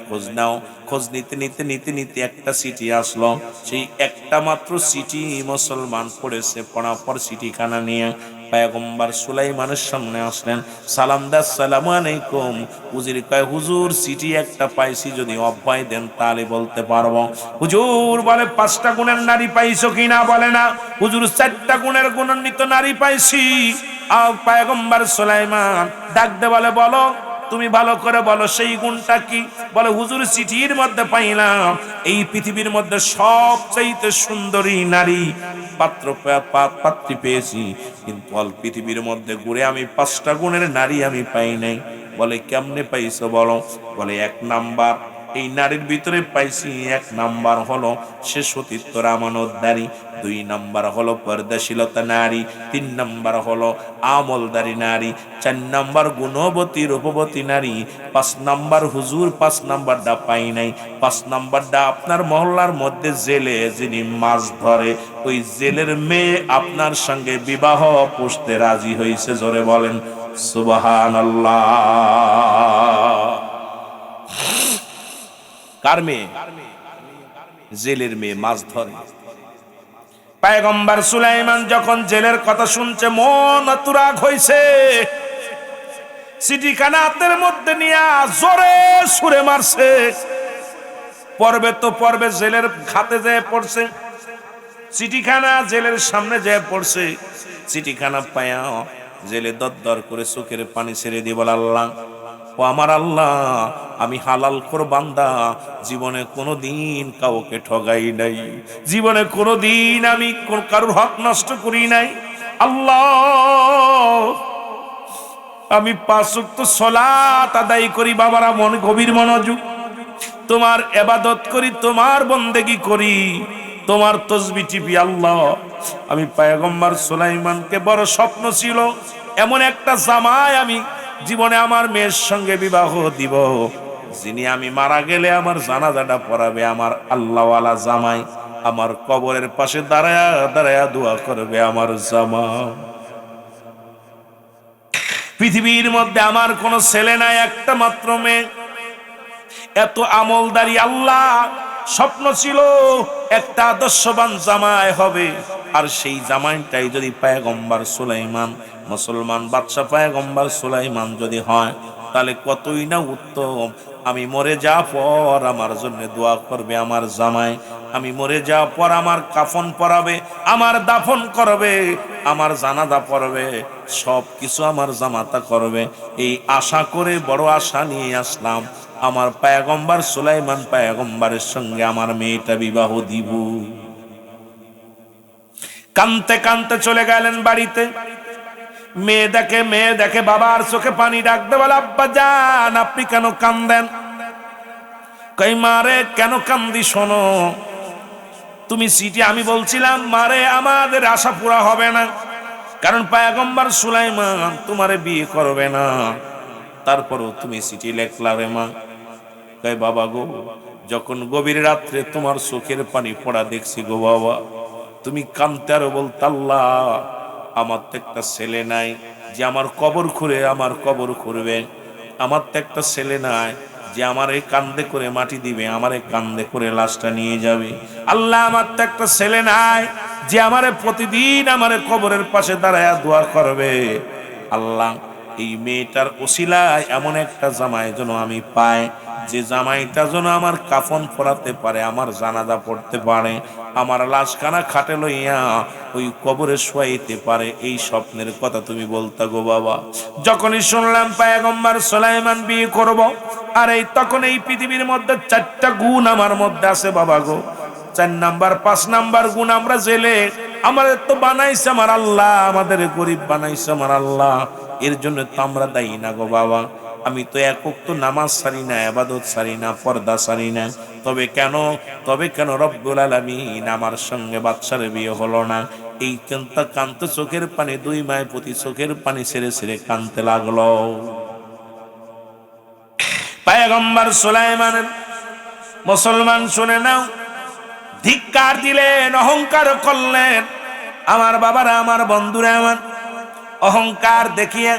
খোঁজ নাও। খোঁজ নিতে নিতে নিতে নিতে একটা চিঠি আসলো। সেই একটা মাত্র চিঠি মুসলমান পড়েছে, পড়ার পর চিঠিখানা নিয়ে পয়গম্বর সুলাইমানের সামনে আসলেন। সালাম দা, আসসালামু আলাইকুম। উজির কয়, হুজুর চিঠি একটা পাইছি, যদি অভয় দেন তাহলে বলতে পারবো। হুজুর বলে, 5টা গুণের নারী পাইছো কিনা? বলে না। হুজুর 4টা গুণের গুণান্বিত নারী পাইছি। পয়গম্বর সুলাইমান ডাকতে বলে, বলো তুমি ভালো করে বলো সেই গুণটা কি? বলে, হুজুর চিঠির মধ্যে পাইলাম এই পৃথিবীর মধ্যে সবচাইতে সুন্দরী নারী পাত্রী পেয়েছি, কিন্তু অল পৃথিবীর মধ্যে ঘুরে আমি 5টা গুণের নারী আমি পাই নাই। বলে, কেমনে পাইছো বলো? বলে, 1 নাম্বার এই নারীর ভিতরে পাইছি, 1 নাম্বার হলো সে সতীত্বর আমানতদারি, 2 নাম্বার হলো পর্দাশীলতা নারী, 3 নাম্বার হলো আমলদারি নারী, 4 নাম্বার গুণবতী রূপবতী নারী, 5 নাম্বার হুজুর 5 নাম্বারটা পাই নাই। 5 নাম্বারটা আপনার মহল্লার মধ্যে জেলে যিনি মাছ ধরে, ওই জেলের মেয়ে আপনার সঙ্গে বিবাহ পুষতে রাজি হয়েছে। জোরে বলেন সুবহানাল্লাহ। কার মেয়ে? জেলের মেয়ে, মাছ ধরে। পয়গম্বর সুলাইমান যখন জেলের কথা শুনছে, মন অতুরাগ হয়েছে। চিঠিখানা হাতের মধ্যে নিয়ে জোরে সুরে মারছে। পর্বে তো পর্বে জেলের খাতে যেয়ে পড়ছে, চিঠিখানা জেলের সামনে যেয়ে পড়ছে। চিঠিখানা পায়া জেলে দরদর করে চোখের পানি ছেড়ে দিয়ে বলে, আল্লাহ, ও আমার আল্লাহ, আমি হালাল কর বান্দা, জীবনে কোনোদিন কাউকে ঠগাই নাই, জীবনে কোনোদিন আমি কারোর হক নষ্ট করি নাই। আল্লাহ, আমি 5 ওয়াক্ত সালাত আদায় করি বাবারা, গভীর মনোযোগ, তোমার ইবাদত করি, তোমার বন্দেগী করি, তোমার তাসবিহ টিপি। আল্লাহ, আমি পয়গম্বর সুলাইমানকে বড় স্বপ্ন ছিল এমন একটা জামাই আমি জীবনে আমার মেয়ের সঙ্গে বিবাহ দিব, যিনি আমি মারা গেলে আমার জানাজাটা পড়াবে, আমার আল্লাহওয়ালা জামাই, আমার কবরের পাশে দাঁড়ায়া দাঁড়ায়া দোয়া করবে আমার জামাই। পৃথিবীর মধ্যে আমার কোনো ছেলে নাই, একটা মাত্র মেয়ে, এত আমলদারি। আল্লাহ, স্বপ্ন ছিল একটা আদর্শবান জামাই হবে, আর সেই জামাইটাই যদি পয়গম্বর সুলাইমান, মুসলমান বাদশা পয়গম্বর সুলাইমান যদি হয়, তাহলে কতই না উত্তম। আমি মরে যাওয়ার পর আমার জন্য দোয়া করবে আমার জামাই, আমি মরে যাওয়ার পর আমার কাফন পরাবে, আমার দাফন করবে, আমার জানাজা পড়বে, সব কিছু আমার জামাতা করবে। এই আশা করে, বড় আশা নিয়ে আসলাম, আমার পয়গম্বর সুলাইমান পয়গম্বরের সঙ্গে আমার মেয়েটা বিবাহ দিব। কানতে কানতে চলে গেলেন বাড়িতে। মেয়ে দেখে বাবার চোখে পানি, ডাকতে বলে, আব্বা জান, আপনি কেন কান্দেন? কই, মারে কেন কান্দি? শোনো, তুমি চিঠি, আমি বলছিলাম মারে আমাদের আশা পুরা হবে না, কারণ পয়গম্বর সুলাইমান তোমারে বিয়ে করবে না, তারপরও তুমি চিঠি লেখলা রে মা। কই, বাবা গো, যখন গভীর রাত্রে তোমার চোখের পানি পড়া দেখছি গো বাবা, তুমি কানতে আরো বলতে, আল্লাহ, আমার তো একটা ছেলে নাই যে আমার কবর খুঁড়ে আমার কবর খুঁড়বে, আমার তো একটা ছেলে নাই যে আমার এই কান্দে করে মাটি দিবে, আমার এই কান্দে করে লাশটা নিয়ে যাবে। আল্লাহ, আমার তো একটা ছেলে নাই যে আমারে প্রতিদিন আমারে কবরের পাশে দাঁড়ায়া দোয়া করবে। আল্লাহ, এই মেয়েটার ওসিলায় এমন একটা জামাই যেন আমি পাই, যে জামাইটা যেন আমার কাফন পরাতে পারে, আমার জানাজা পড়তে পারে, আমার লাশখানা খাটে লইয়া ওই কবরে শোয়াইতে পারে। এই স্বপ্নের কথা তুমি বলতা গো বাবা। যখনই শুনলাম পয়গম্বর সুলাইমান বিয়ে করব, আর এই তখন এই পৃথিবীর মধ্যে 4টা গুণ আমার মধ্যে আছে বাবা গো, 4 নাম্বার 5 নাম্বার গুণ আমরা জেলে, আমাদের তো বানাইছে আমার আল্লাহ, আমাদের গরিব বানাইছে আমার আল্লাহ, এর জন্য তো আমরা দায়ী না গো বাবা। আমি তো এক ওয়াক্ত নামাজ ছাড়ি না, ইবাদত ছাড়ি না, পর্দা ছাড়ি না, তবে কেন রব্বুল আলামিন আমার সঙ্গে বাদশার বিয়ে হলো না? এই কান্ত চোখের পানি, দুই মায়ের প্রতি চোখের পানি ছেড়ে ছেড়ে কানতে লাগলো। পয়গম্বর সুলাইমানের মুসলমান শুনে নাও, ধিক্কার দিলেন, অহংকার করলেন। আমার বাবারা, আমার বন্ধুরা, আমার অহংকার দেখিয়ে,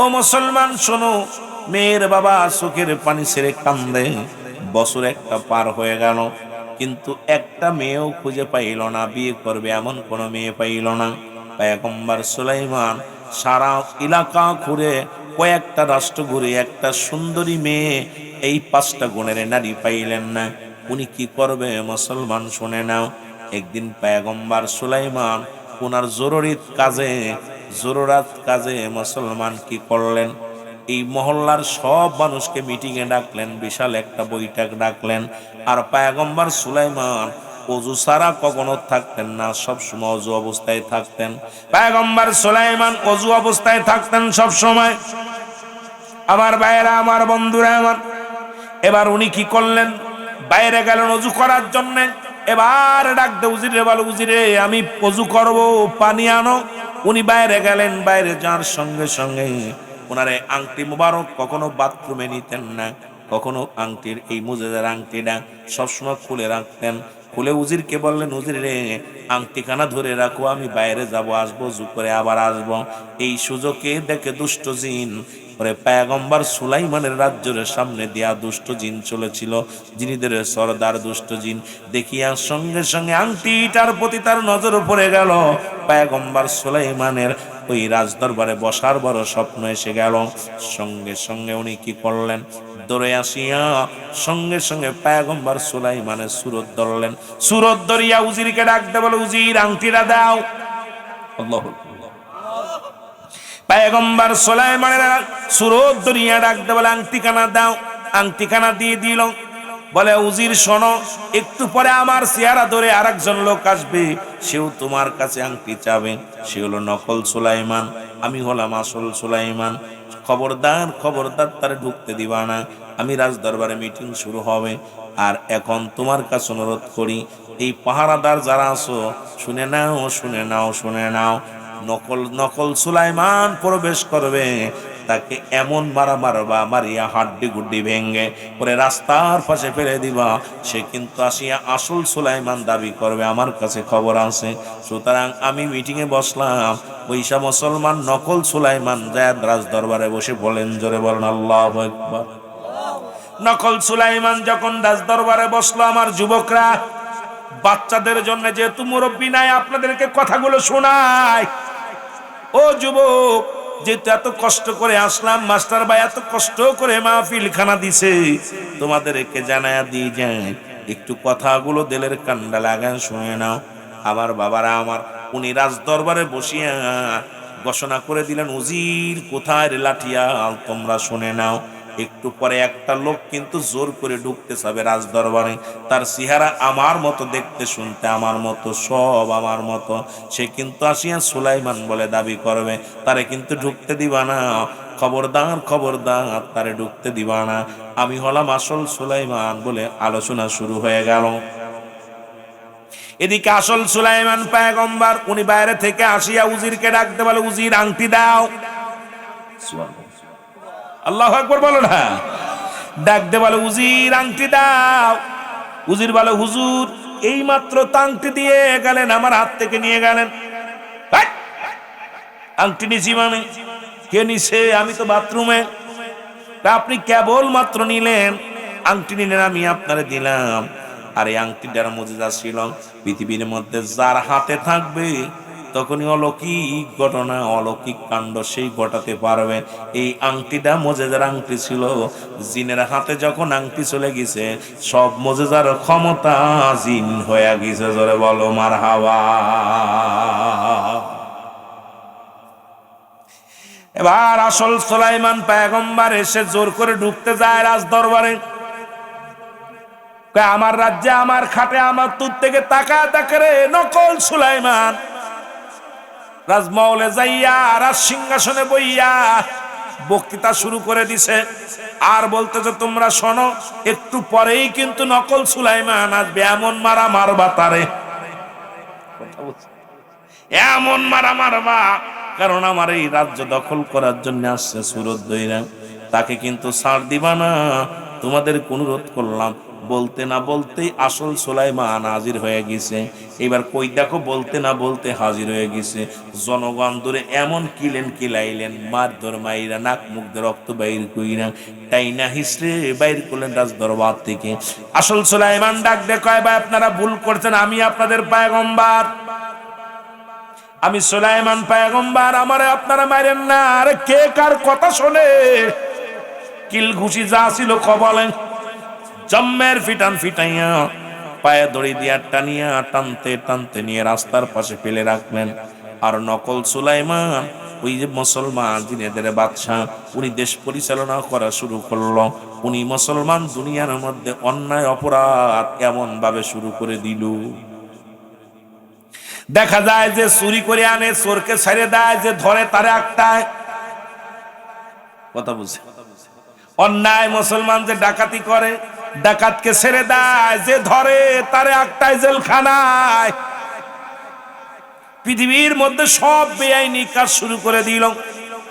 ও মুসলমান শোনো, মেয়ের বাবা চোখের পানি ছেড়ে কান্দে। বছর একটা পার হয়ে গেল, কিন্তু একটা মেয়েও খুঁজে পাইল না, বিয়ে করবে এমন কোন মেয়ে পাইল না। পয়গম্বর সুলাইমান সারা এলাকা ঘুরে, কয়েকটা রাষ্ট্র ঘুরে একটা সুন্দরী মেয়ে, এই 5টা গুণের নারী পাইলেন না। উনি কি করবে মুসলমান শুনে নাও। একদিন পয়গম্বর সুলাইমান ওনার জরুরাত কাজে মুসলমান কি করলেন, এই মহল্লার সব মানুষকে মিটিং এ ডাকলেন, বিশাল একটা বৈঠক ডাকলেন। আর পয়গম্বর সুলাইমান অজু ছাড়া কখনো থাকতেন না, সবসময় অজু অবস্থায় থাকতেন। পয়গম্বর সুলাইমান অজু অবস্থায় থাকতেন সব সময়। আমার ভাইয়েরা, আমার বন্ধুরা, আমার এবার উনি কি করলেন, বাইরে গেলেন অজু করার জন্য। এবার ডাকতে, উজিরে বলো, উজিরে আমি অজু করব, পানি আনো। উনি বাইরে গেলেন, বাইরে যাওয়ার সঙ্গে সঙ্গে ওনারে আংটি মুবারক কখনো বাথরুমে নিতেন না, কখনো আংটির এই মুজেদার আংটিটা সবসময় খুলে রাখতেন। খুলে উজিরকে বললেন, উজির রে, আংটিখানা ধরে রাখো, আমি বাইরে যাব, আসবো, অজু করে আবার আসবো। এই সুযোগে দেখে দুষ্ট জিন, পরে পয়গম্বর সুলাইমানের রাজ্যের সামনে দিয়া দুষ্ট জিন চলেছিল, জিনিদের সরদার দুষ্ট জিন দেখিয়া সঙ্গে সঙ্গে আংটিটার প্রতি তার নজর পড়ে গেল। পয়গম্বর সুলাইমানের ওই রাজদরবারে বসার বড় স্বপ্ন এসে গেল। সঙ্গে সঙ্গে উনি কি করলেন, দৌড়ে আসিয়া সঙ্গে সঙ্গে পয়গম্বর সুলাইমানের সুরত ধরলেন। সুরত ধরিয়া উজিরকে ডাকতে বলে, উজির আংটিটা দাও। আল্লাহু পয়গম্বর সুলাইমানের সুরত ধরিয়া ডাকতে বলে, আংটিখানা দাও। আংটিখানা দিয়ে দিল। বলে, উজির শোনো, একটু পরে আমার চেহারা ধরে আরেকজন লোক আসবে, সেও তোমার কাছে আংটি চাবে। সে হলো নকল সুলাইমান, আমি হলাম আসল সুলাইমান। খবরদার খবরদার, তারে ঢুকতে দিবা না। আমি রাজ দরবারে মিটিং শুরু হবে। আর এখন তোমার কাছে অনুরোধ করি, এই পাহারাদার যারা আছো, শুনে নাও, শুনে নাও, শুনে নাও। নকল সুলাইমান প্রবেশ করবে, তাকে এমন মারবা, মারিয়া হাড্ডি গুড্ডি ভেঙ্গে পরে রাস্তার পাশে ফেলে দিবা। সে কিন্তু আসিয়া আসল সুলাইমান দাবি করবে, আমার কাছে খবর আছে। সুতরাং আমি মিটিং এ বসলাম, ওইসব মুসলমান নকল সুলাইমান জায়াদ রাজ দরবারে বসে বলেন, জোরে বলেন আল্লাহু আকবার। নকল সুলাইমান যখন রাজ দরবারে বসলো, আমার যুবকরা, বাচ্চাদের জন্য যেহেতু মুরব্বী নাই, আপনাদেরকে কথাগুলো শোনায়। ও যুবক, যেহেতু এত কষ্ট করে আসলাম, মাস্টার ভাই এত কষ্ট করে মাহফিল খানা দিছে, তোমাদেরকে জানায়া দিয়ে যায়, একটু কথাগুলো দিলের কান্ডা লাগান, শুনে নাও। আমার বাবারা, আমার উনি রাজ দরবারে বসিয়া ঘোষণা করে দিলেন, উজির কোথায় রে লাঠিয়াল, তোমরা শুনে নাও। একটু পরে একটা লোক কিন্তু জোর করে ঢুকতে চাবে রাজ দরবারে। তার চেহারা আমার মতো, দেখতে শুনতে আমার মতো, সব আমার মতো। সে কিন্তু আসিয়া সুলাইমান বলে দাবি করবে, তারে কিন্তু ঢুকতে দিবা না। খবরদার খবরদার, তারে ঢুকতে দিবা না। আমি হলাম আসল সুলাইমান বলে আলোচনা শুরু হয়ে গেল। এদিকে আসল সুলাইমান পয়গম্বর, উনি বাইরে থেকে আসিয়া উজিরকে ডাকতে বলে, উজির আংটি দাও। আল্লাহু আকবার বলো না। ডাকতে বলে, উজির আংটি দাও। উজির বলে, হুজুর এই মাত্র আংটি দিয়ে গেলেন, আমার হাত থেকে নিয়ে গেলেন। আংটি নিছি মানে? কে নিছে? আমি তো বাথরুমে। আপনি কেবল মাত্র নিলেন? আংটি নিলেন, আমি আপনারে দিলাম। আর এই আংটিটার মুজিজা ছিল, পৃথিবীর মধ্যে যার হাতে থাকবে তখনই অলৌকিক ঘটনা, অলৌকিক কাণ্ড সেই ঘটাতে পারবে। এই আংটিটা মুজিজার আংটি ছিল। জিনের হাতে যখন আংটি চলে গেছে, সব মুজিজার ক্ষমতা জিন হয়ে গেছে। জোরে বলো মারহাবা। এবার আসল সুলাইমান পয়গম্বর এসে জোর করে ঢুকতে যায় রাজ দরবারে। আমার রাজ্যে আমার খাটে আমার দূর থেকে তাকা রে নকল সুলাইমান রাজমহলে যাইয়া রাজ সিংহাসনে বইয়া বক্তৃতা শুরু করে দিছে। আর বলতেছে তোমরা শোনো, একটু পরেই কিন্তু নকল সুলাইমান আসবে, এমন মারা মারবা তারে, এমন মারা মারবা, কারণ আমার এই রাজ্য দখল করার জন্য আসছে সুরত দইরা, তাকে কিন্তু ছাড় দিবা না। তোমাদের অনুরোধ করলাম। বলতে না বলতেই আসল সুলাইমান হাজির হয়ে গেছে। এবার কই দেখো, বলতে না বলতে হাজির হয়ে গেছে। জনগণ দূরে এমন কিলেন কিলাইলেন, মারধর মাইরা নাক মুখ দিয়ে রক্ত বাইর কইরা টাইনা হিসড়ে বাইর করলেন রাজ দরবার থেকে। আসল সুলাইমান ডাক দিয়ে কয়, ভাই আপনারা ভুল করছেন, আমি আপনাদের পয়গম্বর, আমি সুলাইমান পয়গম্বর, আমারে আপনারা মারেন না। আরে কে কার কথা শোনে? কিল ঘুষি যা ছিল কবলে জম্মের ফিটান ফিটাইয়া পায়ে দড়ি দিয়া টানিয়া টানতে টানতে নিয়ে রাস্তার পাশে ফেলে রাখলেন। আর নকল সুলাইমান, ওই যে মুসলমান জিনেদের বাদশা, উনি দেশ পরিচালনা করা শুরু করলো। উনি মুসলমান দুনিয়ার মধ্যে অন্যায় অপরাধ এমন ভাবে শুরু করে দিল। দেখা যায় যে চুরি করে আনে, চোরকে ছেড়ে দেয়, যে ধরে তারে একটায় কথা বুঝে। অন্যায় মুসলমান যে ডাকাতি করে, ডাকাতকে ছেড়ে দেয়, যে ধরে তারে একটায় জেলখানায়। পৃথিবীর মধ্যে সব বেআইনি কাজ শুরু করে দিল।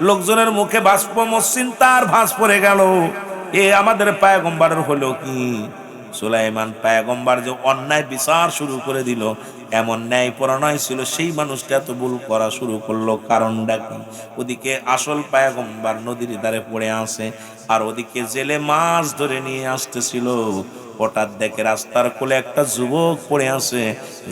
লোকজনের মুখে বাষ্প মসৃণ তার ভাঁজ পড়ে গেল। এ আমাদের পয়গম্বরের হলো কি? সুলাইমান পয়গম্বর যে অন্যায় বিচার শুরু করে দিল, এমন ন্যায় পরায়ণ ছিল, সেই মানুষটা এত ভুল করা শুরু করলো, কারণটা কি? ওদিকে আসল পয়গম্বর নদীর ধারে পড়ে আছে, আর ওদিকে জেলে মাছ ধরে নিয়ে আসতেছিল। হঠাৎ দেখে রাস্তার কোলে একটা যুবক পড়ে আছে,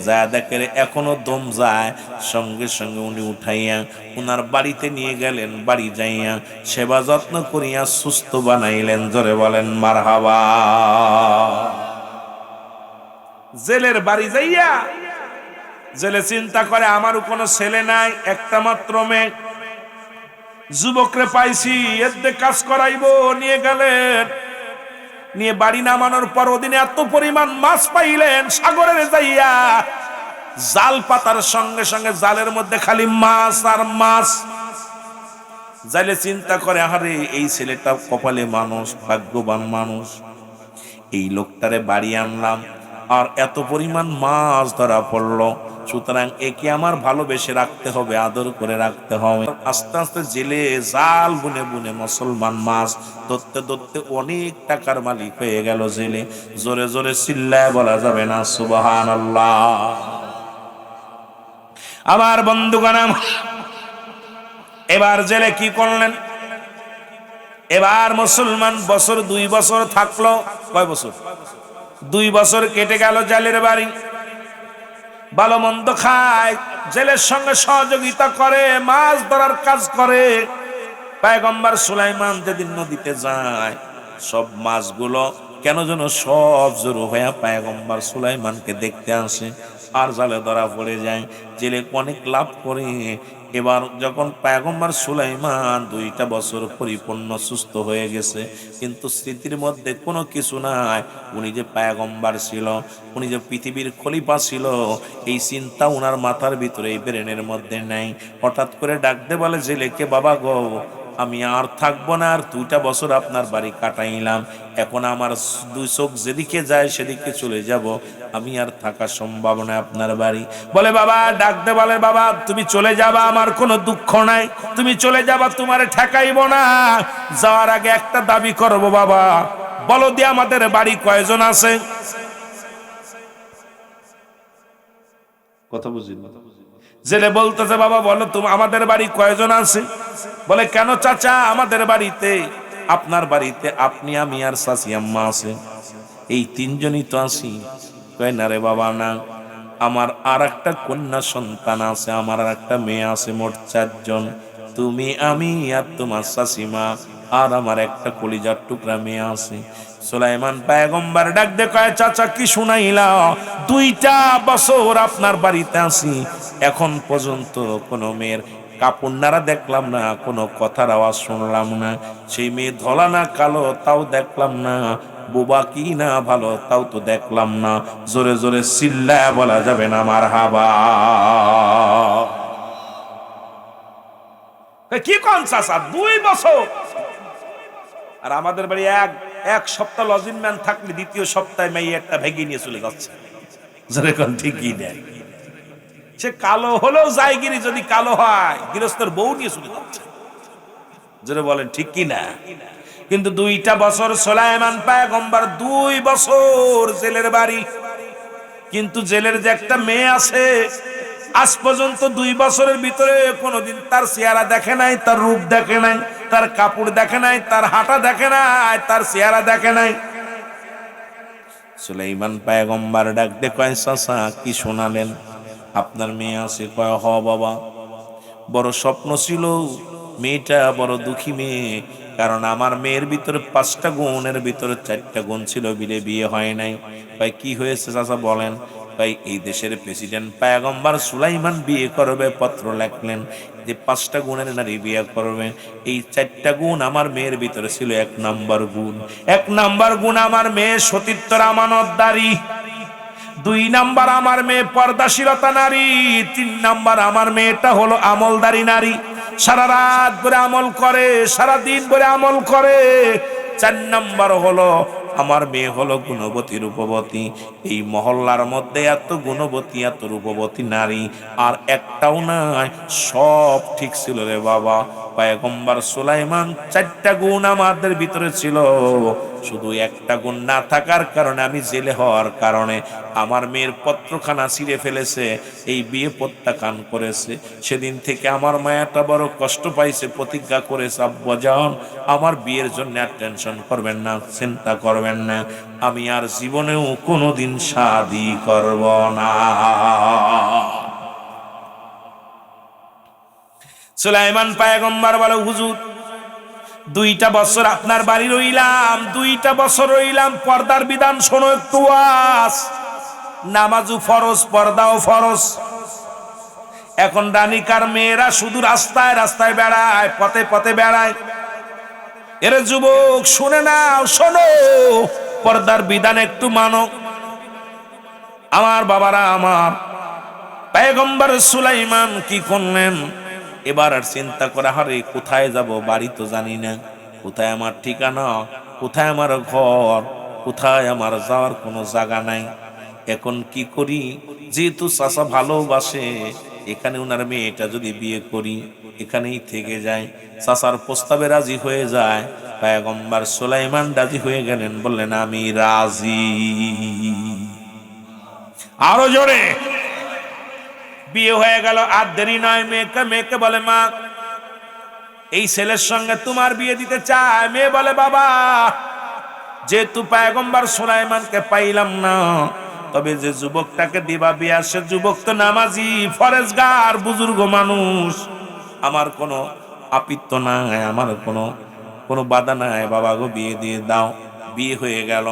যা দেখে এখনো দম যায়। সঙ্গে সঙ্গে উনি উঠাইয়া উনার বাড়িতে নিয়ে গেলেন। বাড়ি যাইয়া সেবা যত্ন করিয়া সুস্থ বানাইলেন। জোরে বলেন মারহাবা। জেলের বাড়ি যাইয়া জেলে চিন্তা করে, আমারও কোনো ছেলে নাই, একটা মাত্র মেয়ে, যুবকরে পাইছি, এর দিয়ে কাজ করাইবো। নিয়ে গেলেন। নিয়ে বাড়ি নামানোর পর ওদিনে এত পরিমাণ মাছ পাইলেন, সাগরের যাইয়া জাল পাতার সঙ্গে সঙ্গে জালের মধ্যে খালি মাছ আর মাছ। জালে চিন্তা করে, আরে এই ছেলেটা কপালে মানুষ, ভাগ্যবান মানুষ, এই লোকটারে বাড়ি আনলাম, আর এত পরিমাণ মাছ ধরা পড়লো, সুতরাং একে আমার ভালোবেসে রাখতে হবে, আদর করে রাখতে হবে। আস্তে আস্তে জেলে জাল বুনে বুনে মুসলমান মাছ ধরতে ধরতে অনেক টাকার মালিক হয়ে গেল জেলে। জোরে জোরে চিল্লায় বলা যাবে না সুবহানাল্লাহ। আমার বন্ধুগণ, এবার জেলে কি করলেন? এবার মুসলমান বছর 2 বছর থাকলো। কয় বছর? 2 বছর কেটে গেল। জেলের বাড়ি, ভালো মন্দ খায়, জেলের সঙ্গে সহযোগিতা করে, মাছ ধরার কাজ করে। পয়গম্বর সুলাইমান যেদিন নদীতে যায়, সব মাছগুলো কেন যেন সব জড়ো হয়ে পয়গম্বর সুলাইমানকে দেখতে আসে, আর জালে ধরা পড়ে যায়। জেলে অনেক লাভ করে। এবার যখন পয়গম্বর সুলাইমান 2টা বছর পরিপূর্ণ সুস্থ হয়ে গেছে, কিন্তু স্মৃতির মধ্যে কোনো কিছু নাই। উনি যে পয়গম্বর ছিল, উনি যে পৃথিবীর খলিফা ছিল, এই চিন্তা উনার মাথার ভিতরে, এই ব্রেনের মধ্যে নাই। হঠাৎ করে ডাকতে বলে জেলেকে, বাবা গো, আমি আর থাকবো না, আর 2টা বছর আপনার বাড়ি কাটাইলাম, এখন আমার 2 চোখ যেদিকে যায় সেদিকে চলে যাব, আমি আর থাকা সম্ভব না আপনার বাড়ি। বলে বাবা, ডাকতে বলে, বাবা তুমি চলে যাবা, আমার কোনো দুঃখ নাই, তুমি চলে যাবা, তোমারে ঠেকাইব না। যাওয়ার আগে একটা দাবি করব, বাবা বলো দিয়ে আমাদের বাড়ি কয়জন আছে? কথা বুঝি না। জেলে বলতেছে, বাবা বলো তুমি আমাদের বাড়ি কয়জন আছে? বলে কেন চাচা, আমাদের বাড়িতে, আপনার বাড়িতে আপনি, আমি আর চাচি আম্মা আছে, এই 3 জনই তো আছি। কয় না রে বাবা, না, আমার আর একটা কন্যা সন্তান আছে, আমার আর একটা মেয়ে আছে, মোট 4 জন। তুমি, আমি আর তোমার চাচিমা আর আমার একটা কলিজার টুকরা মেয়ে আছে। সুলাইমান পয়গম্বর ডাক দে কয়, চাচা কি শুনাইলা? 2টা বছর আপনার বাড়িতে আছি, এখন পর্যন্ত কোনো মেয়ের কাপড় নাড়া দেখলাম না, কোনো কথার আওয়াজ শুনলাম না। সেই মেয়ে ধলা না কালো তাও দেখলাম না, বোবা কি না ভালো তাও তো দেখলাম না। জোরে জোরে চিল্লায়া বলা যাবে না মারহাবা? কি কোন চাচা 2 বছর? আর আমাদের বাড়ি এক সপ্তাহ লজিং ম্যান থাকলে দ্বিতীয় সপ্তাহে মেয়ে একটা ভেঙে নিয়ে চলে যাচ্ছে। যেরকম ঠিকই নেই, সে কালো হলেও জায়গিরি যদি কালো হয় গৃহস্থের বউ নিয়ে চলে যাচ্ছে। যেটা বলেন ঠিক কি না? কিন্তু 2টা বছর সুলাইমান পয়গম্বর 2 বছর জেলের বাড়ি, কিন্তু জেলের যে একটা মেয়ে আছে আজ পর্যন্ত 2 বছরের ভিতরে কোনোদিন তার চেহারা দেখে নাই, তার রূপ দেখে নাই, তার কাপড় দেখে নাই, তার হাঁটা দেখে নাই, তার চেহারা দেখে নাই। সুলাইমান পয়গম্বর ডাক দে কয়, চাচা কি শোনালেন? আপনার মেয়ে আছে? কয় হ বাবা, বড় স্বপ্ন ছিল, মেয়েটা বড় দুঃখী মেয়ে, কারণ আমার মেয়ের ভিতরে 5টা গুণের ভিতরে 4টা গুণ ছিল, বিয়ে হয় নাই। ভাই কি হয়েছে চাচা বলেন? ভাই এই দেশের প্রেসিডেন্ট পয়গম্বর সুলাইমান বিয়ে করবে, পত্র লেখলেন যে 5টা গুণের নারী বিয়ে করবে। এই 4টা গুণ আমার মেয়ের ভিতরে ছিল। 1 নাম্বার গুণ, আমার মেয়ে সতীত্বর আমানতদারি। 2 নাম্বার আমার মেয়ে পর্দাশীলতা নারী। 3 নাম্বার আমার মেয়েটা হলো আমলদারি নারী, সারা রাত ধরে আমল করে, সারা দিন ধরে আমল করে। 4 নাম্বার হলো আমার মেয়ে হলো গুণবতী রূপবতী। এই মহল্লার মধ্যে এত গুণবতী এত রূপবতী নারী আর একটাও নাই, সব ঠিক ছিল রে বাবা। পয়গম্বর সুলাইমান 4টা গুণ আমাদের ভিতরে ছিল, শুধু একটা গুণ না থাকার কারণে, আমি জেলে হওয়ার কারণে আমার মেয়ের পত্রখানা ছিঁড়ে ফেলেছে, এই বিয়ে প্রত্যাখ্যান করেছে। সেদিন থেকে আমার মায়াটা বড় কষ্ট পাইছে, প্রতিজ্ঞা করেছে, আব্বাজান আমার বিয়ের জন্য আর টেনশন করবেন না, চিন্তা করবেন না, আমি আর জীবনেও কোনোদিন শাদী করব না। সুলাইমান পয়গম্বর বলে, হুজুর 2টা বছর আপনার বাড়ি রইলাম, 2টা বছর রইলাম, পর্দার বিধান শোনো একটু। আজ নামাজও ফরজ, পর্দাও ফরজ। এখন রানিকার মেয়েরা শুধু রাস্তায় রাস্তায় বেড়ায়, পথে পথে বেড়ায়। এর যুবক শুনে নাও, শোনো, পর্দার বিধান একটু মানো। আমার বাবারা, আমার পয়গম্বর সুলাইমান কি করলেন? এবার আর চিন্তা করা, হারে কোথায় যাব, বাড়ি তো জানি না, কোথায় আমার ঠিকানা, কোথায় আমার ঘর, কোথায় আমার যাওয়ার কোনো জায়গা নাই। এখন কি করি? যেহেতু চাচা ভালোবাসে, এখানে ওনার মেয়েটা যদি বিয়ে করি, এখানেই থেকে যায়। চাচার প্রস্তাবে রাজি হয়ে যায়। পয়গম্বর সুলাইমান রাজি হয়ে গেলেন, বললেন আমি রাজি। আরো জোরে। বিয়ে হয়ে গেল, আর দেরি নয়। মেয়েকে বলে, মা এই ছেলের সঙ্গে তোমার বিয়ে দিতে চায়। মেয়ে বলে, বাবা যেহেতু পয়গম্বর সুলাইমানকে পাইলাম না, তবে যে যুবকটাকে দিবা বিয়া, সে যুবক তো নামাজি, ফরেজগার, বুজুর্গ মানুষ, আমার কোনো আপিত্য নাই, আমার কোনো বাধা নাই, বাবা গো বিয়ে দিয়ে দাও। বিয়ে হয়ে গেল।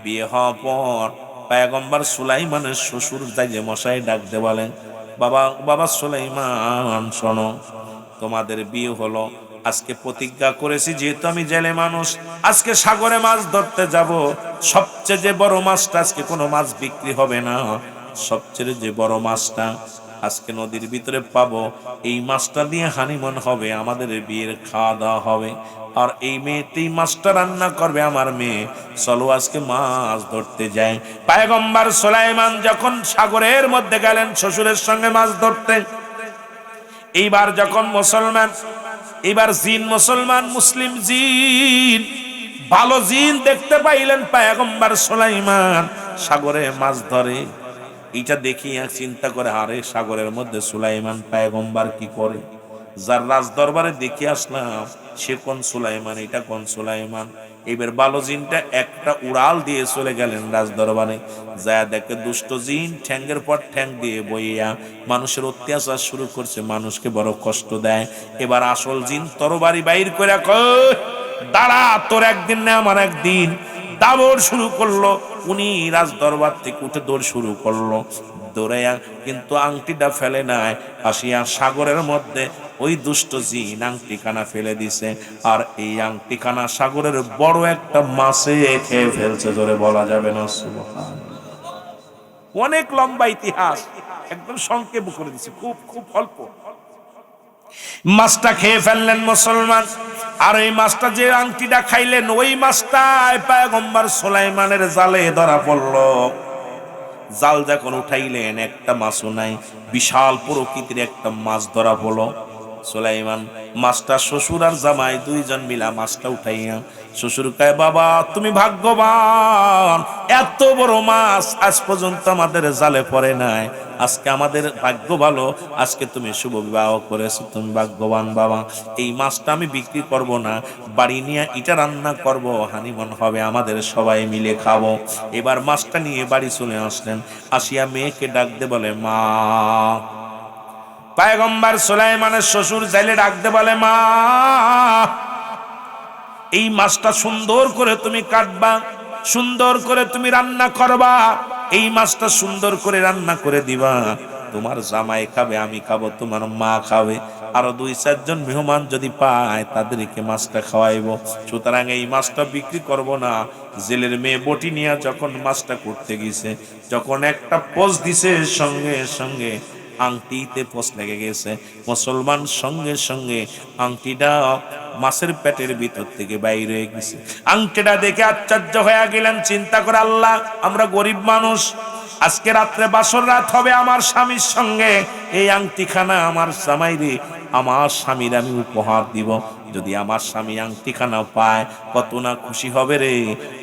বিয়ে হওয়ার পর পয়গম্বর সুলাইমানের শ্বশুর যাই যে মশাই ডাক দে বলেন, বাবা সুলাইমান শোনো, তোমাদের বিয়ে হলো, আজকে প্রতিজ্ঞা করেছি, যেহেতু আমি জেলে মানুষ, আজকে সাগরে মাছ ধরতে যাব। সবচেয়ে যে বড় মাছটা, আজকে কোনো মাছ বিক্রি হবে না, সবচেয়ে যে বড় মাছটা আজকে নদীর ভিতরে পাবো, এই মাছটা দিয়ে হানিমুন হবে, আমাদের বিয়ের খাওয়া দাওয়া হবে। আর এই মেয়েতেই মাছটা রান্না করবে আমার মেয়ে। চলো আজকে মাছ ধরতে যাই। পয়গম্বর সুলাইমান যখন সাগরের মধ্যে গেলেন শ্বশুরের সঙ্গে মাছ ধরতে, এইবার যখন মুসলমান, এবার জিন মুসলমান, মুসলিম জিন, ভালো জিন দেখতে পাইলেন পয়গম্বর সুলাইমান সাগরে মাছ ধরে। এইটা দেখিয়া চিন্তা করে, আরে সাগরের মধ্যে সুলাইমান পয়গম্বর কি করে? যার রাজ দরবারে দেখে আসলাম, সে কোন সুলাইমান, এটা কোন সুলাইমান? এবার ভালো জিনটা একটা উড়াল দিয়ে চলে গেলেন রাজ দরবারে। যা দেখে দুষ্ট জিন ঠ্যাঙ্গের পর ঠ্যাং দিয়ে বইয়া মানুষের অত্যাচার শুরু করছে, মানুষকে বড় কষ্ট দেয়। এবার আসল জিন তরবারি বাইর করে কয়, দাঁড়া, তোর একদিন না আমার একদিন। দাবড় শুরু করলো। উনি রাজ দরবার থেকে উঠে দৌড় শুরু করলো। দৌড়াইয়া কিন্তু আংটিটা ফেলে নাই, আসিয়া সাগরের মধ্যে ওই দুষ্ট জিন আংটিখানা ফেলে দিছে। আর এই আংটিখানা সাগরের বড় একটা মাছে খেয়ে ফেলছে। জোরে বলা যাবে না সুবহানাল্লাহ। অনেক লম্বা ইতিহাস, একদম সংক্ষেপ করে দিচ্ছে, খুব খুব অল্প। মাছটা খেয়ে ফেললেন মুসলমান। আর এই মাছটা যে আংটিটা খাইলেন, ওই মাছটা পয়গম্বর সুলাইমানের জালে ধরা পড়লো। জাল যখন উঠাইলেন, একটা মাছও নাই, বিশাল প্রকৃতির একটা মাছ ধরা পড়লো। সুলাইমান মাছটা, শ্বশুর আর জামাই দুইজন মিলা মাছটা উঠাইয়া, শ্বশুর কয়, বাবা তুমি ভাগ্যবান, এত বড় মাছ আজ পর্যন্ত আমাদের জালে পড়ে নাই, আজকে আমাদের ভাগ্য ভালো, আজকে তুমি শুভ বিবাহ করেছো, তুমি ভাগ্যবান বাবা। এই মাছটা আমি বিক্রি করব না, বাড়ি নিয়ে এটা রান্না করব, হানিমন হবে, আমাদের সবাই মিলে খাবো। এবার মাছটা নিয়ে বাড়ি চলে আসলেন। আসিয়া মেয়েকে ডাক দে বলে, মা। পয়গম্বর সুলাইমানের শ্বশুর জাইলে ডাক দে বলে, মা, এই মাছটা সুন্দর করে তুমি কাটবা, সুন্দর করে তুমি রান্না করবা, এই মাছটা সুন্দর করে রান্না করে দিবা, তোমার জামাই খাবে, আমি খাবো, তোমার মা খাবে, আরো 2-4 জন মেহমান যদি পায় তাদেরকে মাছটা খাওয়াইবো। সুতরাং এই মাছটা বিক্রি করব না। জেলের মেয়ে বটি নিয়ে যখন মাছটা করতে গেছে, যখন একটা পোজ দিছে, সঙ্গে সঙ্গে আংটিতে পোষ লেগে গেছে। মুসলমান সঙ্গে সঙ্গে আংটিটা মাছের পেটের ভিতর থেকে বাইরে হয়ে গেছে। আংটিটা দেখে আশ্চর্য হয়ে গেলেন, চিন্তা করে, আল্লাহ, আমরা গরিব মানুষ, আজকে রাত্রে বাসর রাত হবে আমার স্বামীর সঙ্গে, এই আংটিখানা আমার জামাইরে, আমার স্বামীর আমি উপহার দিব। যদি আমার স্বামী আংটিখানা পায় কত না খুশি হবে রে,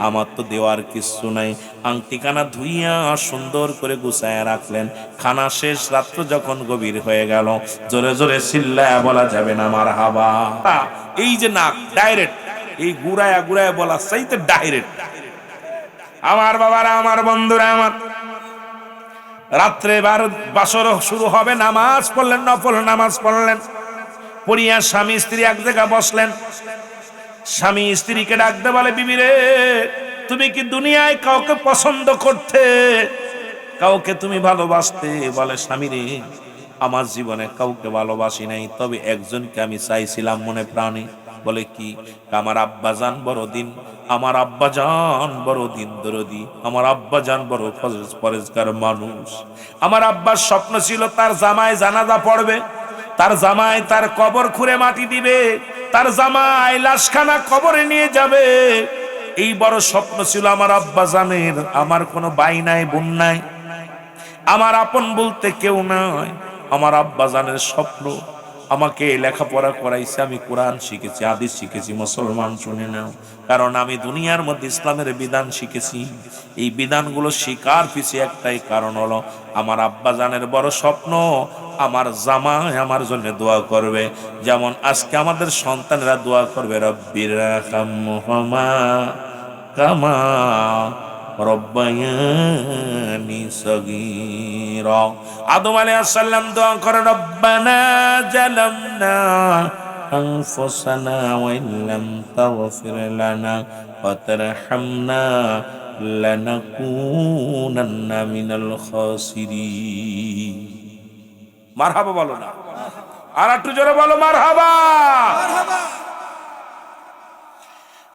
আমার তো দেওয়ার কিছু নাই। আংটিখানা ধুইয়া সুন্দর করে গুছায় রাখলেন। খানা শেষ, রাত্র যখন গভীর হয়ে গেল, জোরে জোরে চিল্লায়া বলা যাবে না মারহাবা। এই যে নাক ডাইরেক্ট, এই গুড়ায়া গুড়ায়া বলা চাইতে ডাইরেক্ট। আমার বাবারা, আমার বন্ধুরা, আমার রাত্রে বাসর শুরু হবে, নামাজ পড়লেন, নফল নামাজ পড়লেন, পড়িয়া স্বামী স্ত্রী এক জায়গায় বসলেন। স্বামী স্ত্রীকে ডাকতে বলে, বিবি রে, তুমি কি দুনিয়ায় কাউকে পছন্দ করতে, কাউকে তুমি ভালোবাসতে? বলে, স্বামী রে, আমার জীবনে কাউকে ভালোবাসি নাই, তবে একজনকে আমি চাইছিলাম মনে প্রাণে। বলে, কি? আমার আব্বাজান বড় দিন, আমার আব্বাজান বড় দিন দরদি, আমার আব্বাজান বড় পরেজগার মানুষ। আমার আব্বার স্বপ্ন ছিল তার জামাই জানাজা পড়বে, তার জামাই তার কবর খুঁড়ে মাটি দিবে, তার জামাই লাশখানা কবরে নিয়ে যাবে। এই বড় স্বপ্ন ছিল আমার আব্বাজানের। আমার কোনো ভাই নাই, বোন নাই, আমার আপন বলতে কেউ নাই। আমার আব্বাজানের স্বপ্ন, আমাকে লেখাপড়া করাইছে, আমি কোরআন শিখেছি, হাদিস শিখেছি। মুসলমান শুনে নাও, কারণ আমি দুনিয়ার মধ্যে ইসলামের বিধান শিখেছি। এই বিধানগুলো শিকার পিছিয়ে একটাই কারণ হলো, আমার আব্বাজানের বড় স্বপ্ন, আমার জামাই আমার জন্য দোয়া করবে। যেমন আজকে আমাদের সন্তানেরা দোয়া করবে, রব্বির রাহমহুমা কামা রব্বায়ানি সগীরা। আদম আলাইহিস সালাম দোয়া করে, রব্বানা জালামনা আনফুসানা ওয়া ইল্লাম তাগফির লানা ওয়া তারহামনা লানাকুনান্না মিনাল খাসিরিন। মারহাবা বলো না, আর একটু জোরে বলো মারহাবা।